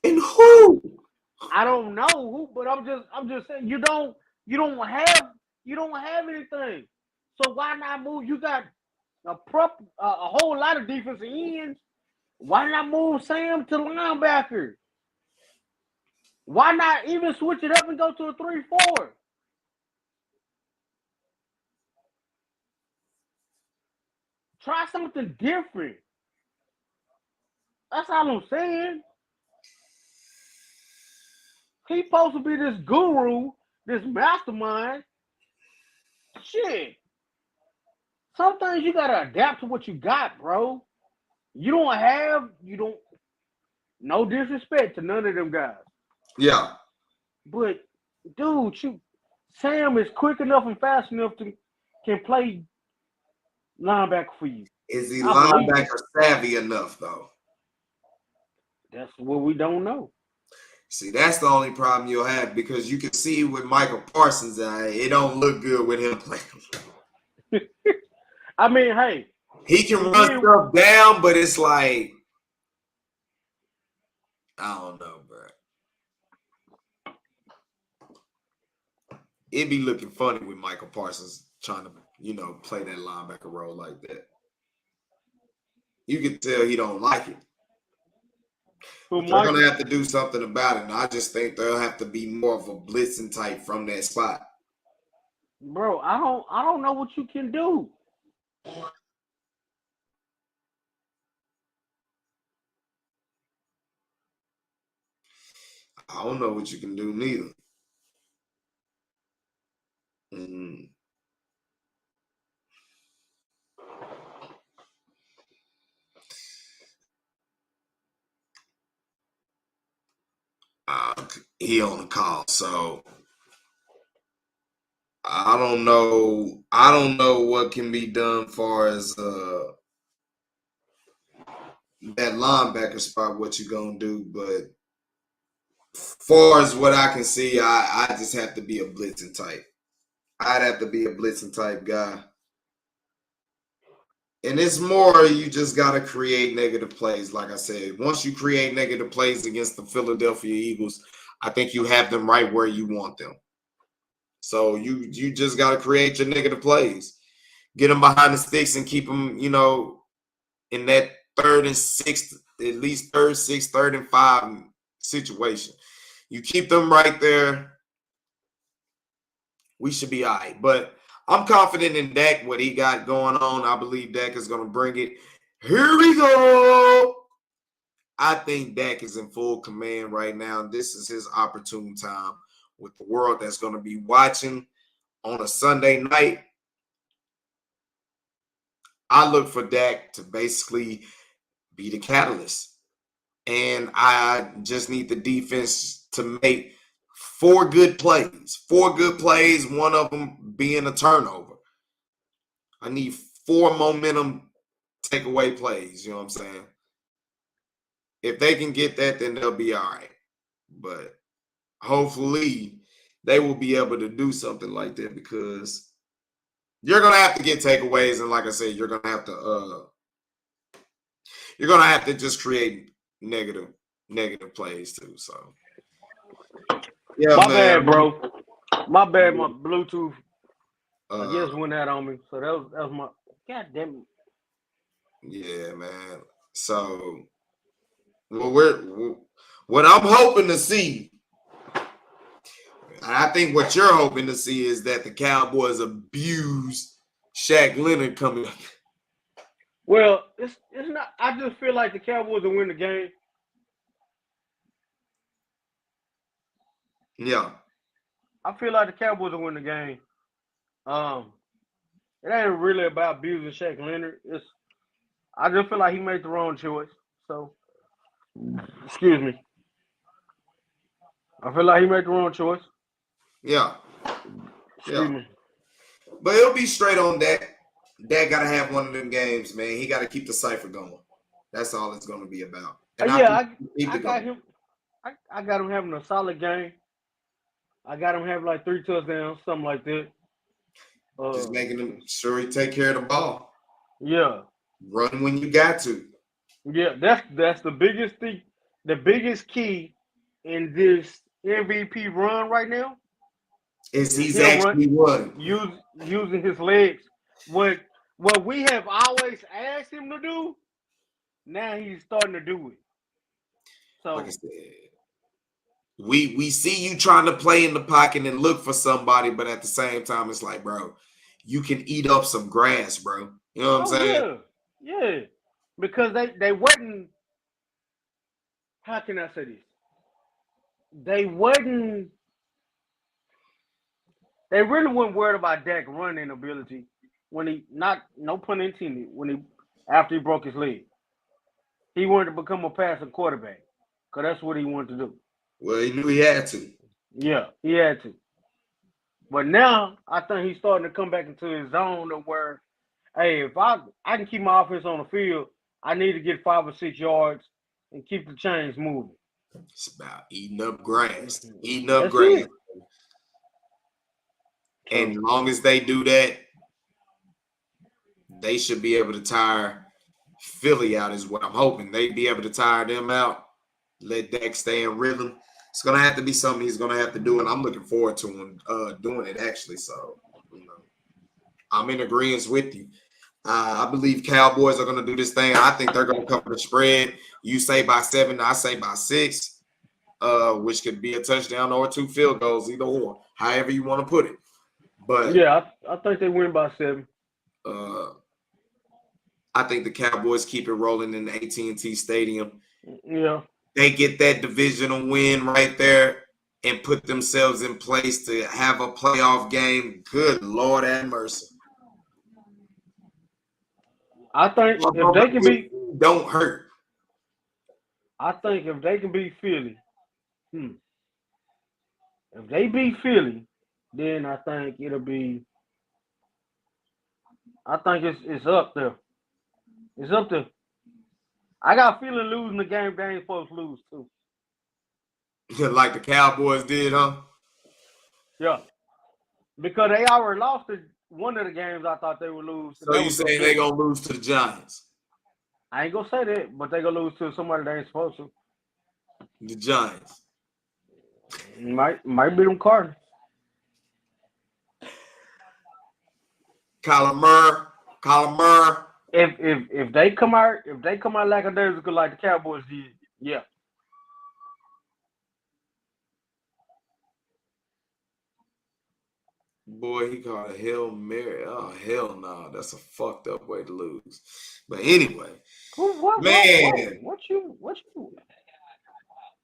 And who? I don't know who, but I'm just saying you don't have anything. So why not move? You got a whole lot of defensive ends. Why not move Sam to linebacker? Why not even switch it up and go to a 3-4? Try something different. That's all I'm saying. He's supposed to be this guru, this mastermind. Shit. Sometimes you gotta adapt to what you got, bro. No disrespect to none of them guys. Yeah. But dude, Sam is quick enough and fast enough to can play linebacker for you. Is he linebacker savvy enough though? That's what we don't know. See, that's the only problem you'll have because you can see with Michael Parsons, it don't look good with him playing. I mean, hey, he can run stuff down, but it's like I don't know, bro. It'd be looking funny with Michael Parsons trying to, play that linebacker role like that. You can tell he don't like it. But they're going to have to do something about it. And I just think they'll have to be more of a blitzing type from that spot. Bro, I don't know what you can do. I don't know what you can do neither. He on the call, so I don't know. I don't know what can be done far as that linebacker spot. What you gonna do? But far as what I can see, I just have to be a blitzing type. I'd have to be a blitzing type guy. And it's more you just got to create negative plays. Like I said, once you create negative plays against the Philadelphia Eagles, I think you have them right where you want them. So you just got to create your negative plays. Get them behind the sticks and keep them, in that 3rd and 6th, at least 3rd, 6th, 3rd and 5 situation. You keep them right there, we should be all right. But I'm confident in Dak, what he got going on. I believe Dak is going to bring it. Here we go. I think Dak is in full command right now. This is his opportune time with the world that's going to be watching on a Sunday night. I look for Dak to basically be the catalyst. And I just need the defense to make 4 good plays. 4 good plays, one of them being a turnover. I need 4 momentum takeaway plays. You know what I'm saying? If they can get that, then they'll be all right. But hopefully they will be able to do something like that because you're going to have to get takeaways. And like I said, you're going to have to just create negative plays too. So yeah, my bad, bro. My bad. My Bluetooth, I guess, went out on me. So that was my goddamn. Yeah, man. So what I'm hoping to see, I think what you're hoping to see is that the Cowboys abuse Shaq Leonard coming up. Well, it's not. I just feel like the Cowboys will win the game. Yeah. I feel like the Cowboys will win the game. It ain't really about abusing Shaq Leonard. I just feel like he made the wrong choice. So, excuse me. I feel like he made the wrong choice. Yeah. Excuse me. But he'll be straight on that. Dak got to have one of them games, man. He got to keep the cipher going. That's all it's going to be about. And I got him. I got him having a solid game. I got him having like 3 touchdowns, something like that. Just making him sure he take care of the ball. Yeah. Run when you got to. Yeah, that's the biggest thing. The biggest key in this MVP run right now is he's actually running. Using his legs. What we have always asked him to do, now he's starting to do it. So like I said, we see you trying to play in the pocket and look for somebody, but at the same time, it's like, bro, you can eat up some grass, bro. You know what I'm saying? Yeah. Because they wasn't. How can I say this? They wasn't. They really weren't worried about Dak running ability when he no pun intended, after he broke his leg. He wanted to become a passing quarterback because that's what he wanted to do. Well, he knew he had to. Yeah, he had to. But now I think he's starting to come back into his zone of where, hey, if I can keep my offense on the field, I need to get 5 or 6 yards and keep the chains moving. It's about eating up grass. That's it. And as long as they do that, they should be able to tire Philly out is what I'm hoping. They'd be able to tire them out, let Dak stay in rhythm. It's going to have to be something he's going to have to do, and I'm looking forward to him doing it, actually. So, I'm in agreement with you. I believe Cowboys are going to do this thing. I think they're going to cover the spread. You say by 7, I say by 6, which could be a touchdown or 2 field goals, either or, however you want to put it. But yeah, I think they win by 7. I think the Cowboys keep it rolling in the AT&T Stadium. Yeah. They get that divisional win right there and put themselves in place to have a playoff game. Good Lord have mercy. I think if they can beat don't hurt. I think if they can beat Philly, if they beat Philly, then I think it'll be. I think it's up there. It's up there. I got a feeling losing the game they ain't supposed to lose too. Like the Cowboys did, huh? Yeah. Because they already lost one of the games I thought they would lose. So you saying they gonna lose to the Giants? I ain't gonna say that, but they gonna lose to somebody they ain't supposed to. The Giants. Might be them Cardinals. Kyler Murray. If they come out lackadaisical like the Cowboys did, yeah. Boy, he called a Hail Mary. Oh, hell no. That's a fucked up way to lose. But anyway. What you?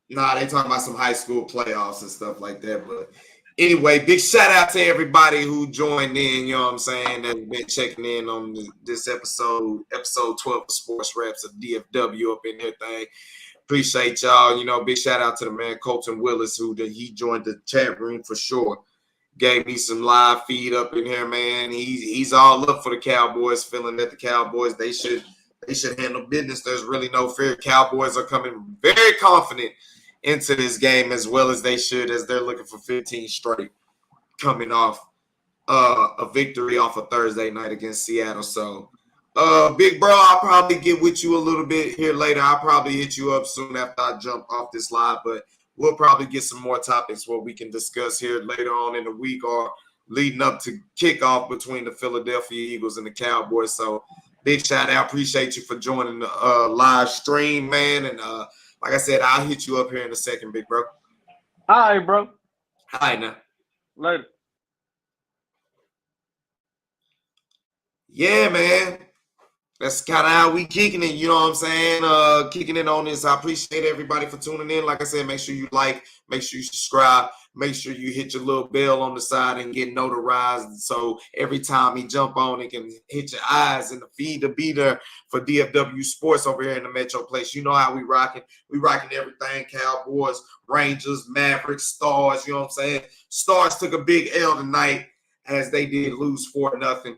Nah, they talking about some high school playoffs and stuff like that. But anyway, big shout out to everybody who joined in, you know what I'm saying, that's been checking in on this episode 12 of Sports Rapz of DFW up in everything. Appreciate y'all. Big shout out to the man Colton Willis, he joined the chat room for sure. Gave me some live feed up in here, man. He's all up for the Cowboys, feeling that the Cowboys, they should handle business. There's really no fear. Cowboys are coming very confident into this game as well as they should, as they're looking for 15 straight, coming off a victory off a Thursday night against Seattle. So, big bro, I'll probably get with you a little bit here later. I'll probably hit you up soon after I jump off this live, but we'll probably get some more topics what we can discuss here later on in the week or leading up to kickoff between the Philadelphia Eagles and the Cowboys. So big shout out. Appreciate you for joining the live stream, man. And like I said, I'll hit you up here in a second, big bro. All right, bro. All right, now. Later. Yeah, man. That's kind of how we kicking it, you know what I'm saying? Kicking it on this. I appreciate everybody for tuning in. Like I said, make sure you like, make sure you subscribe, make sure you hit your little bell on the side and get notarized. So every time he jump on, it can hit your eyes and the feed to be there for DFW Sports over here in the Metro Place. You know how we rocking. We rocking everything. Cowboys, Rangers, Mavericks, Stars, you know what I'm saying? Stars took a big L tonight as they did lose 4-0.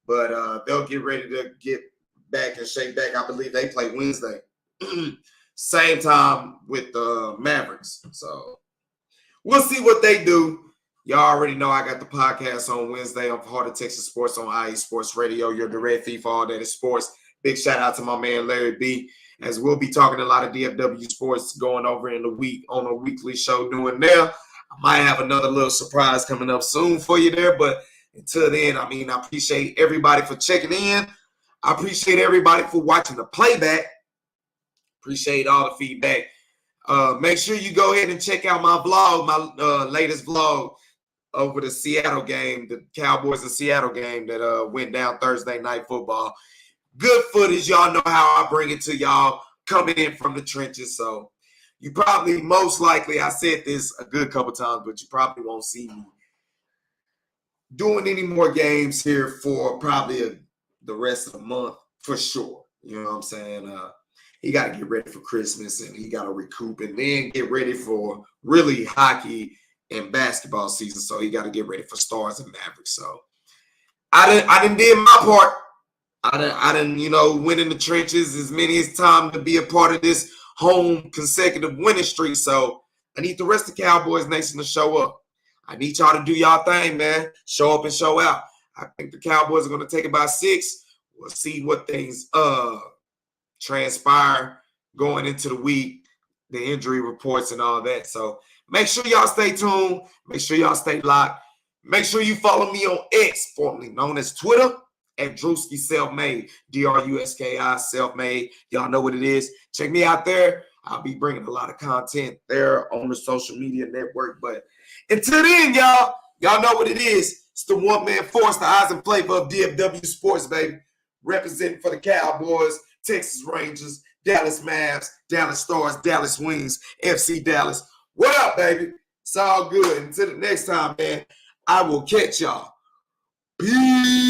But they'll get ready to get back and shake back. I believe they play Wednesday. Same time with the Mavericks. So we'll see what they do. Y'all already know I got the podcast on Wednesday on Heart of Texas Sports on IE Sports Radio. Your direct feed for all that is sports. Big shout out to my man Larry B, as we'll be talking a lot of DFW sports going over in the week on a weekly show doing there. I might have another little surprise coming up soon for you there, but until then, I appreciate everybody for checking in. I appreciate everybody for watching the playback. Appreciate all the feedback. Make sure you go ahead and check out my vlog, my latest vlog over the Seattle game, the Cowboys and Seattle game that went down Thursday night football. Good footage. Y'all know how I bring it to y'all coming in from the trenches. So you probably, most likely, I said this a good couple times, but you probably won't see me doing any more games here for probably the rest of the month for sure. You know what I'm saying? He got to get ready for Christmas and he got to recoup and then get ready for really hockey and basketball season. So he got to get ready for Stars and Mavericks. So I didn't did my part. I didn't went in the trenches as many as time to be a part of this home consecutive winning streak. So I need the rest of the Cowboys Nation to show up. I need y'all to do y'all thing, man. Show up and show out. I think the Cowboys are going to take it by 6. We'll see what things transpire going into the week, the injury reports and all that. So make sure y'all stay tuned. Make sure y'all stay locked. Make sure you follow me on X, formerly known as Twitter, at Drewski Selfmade, DRUSKI Selfmade. Y'all know what it is. Check me out there. I'll be bringing a lot of content there on the social media network. But until then, y'all know what it is. It's the one-man force, the eyes and flavor of DFW Sports, baby. Representing for the Cowboys, Texas Rangers, Dallas Mavs, Dallas Stars, Dallas Wings, FC Dallas. What up, baby? It's all good. Until the next time, man, I will catch y'all. Peace.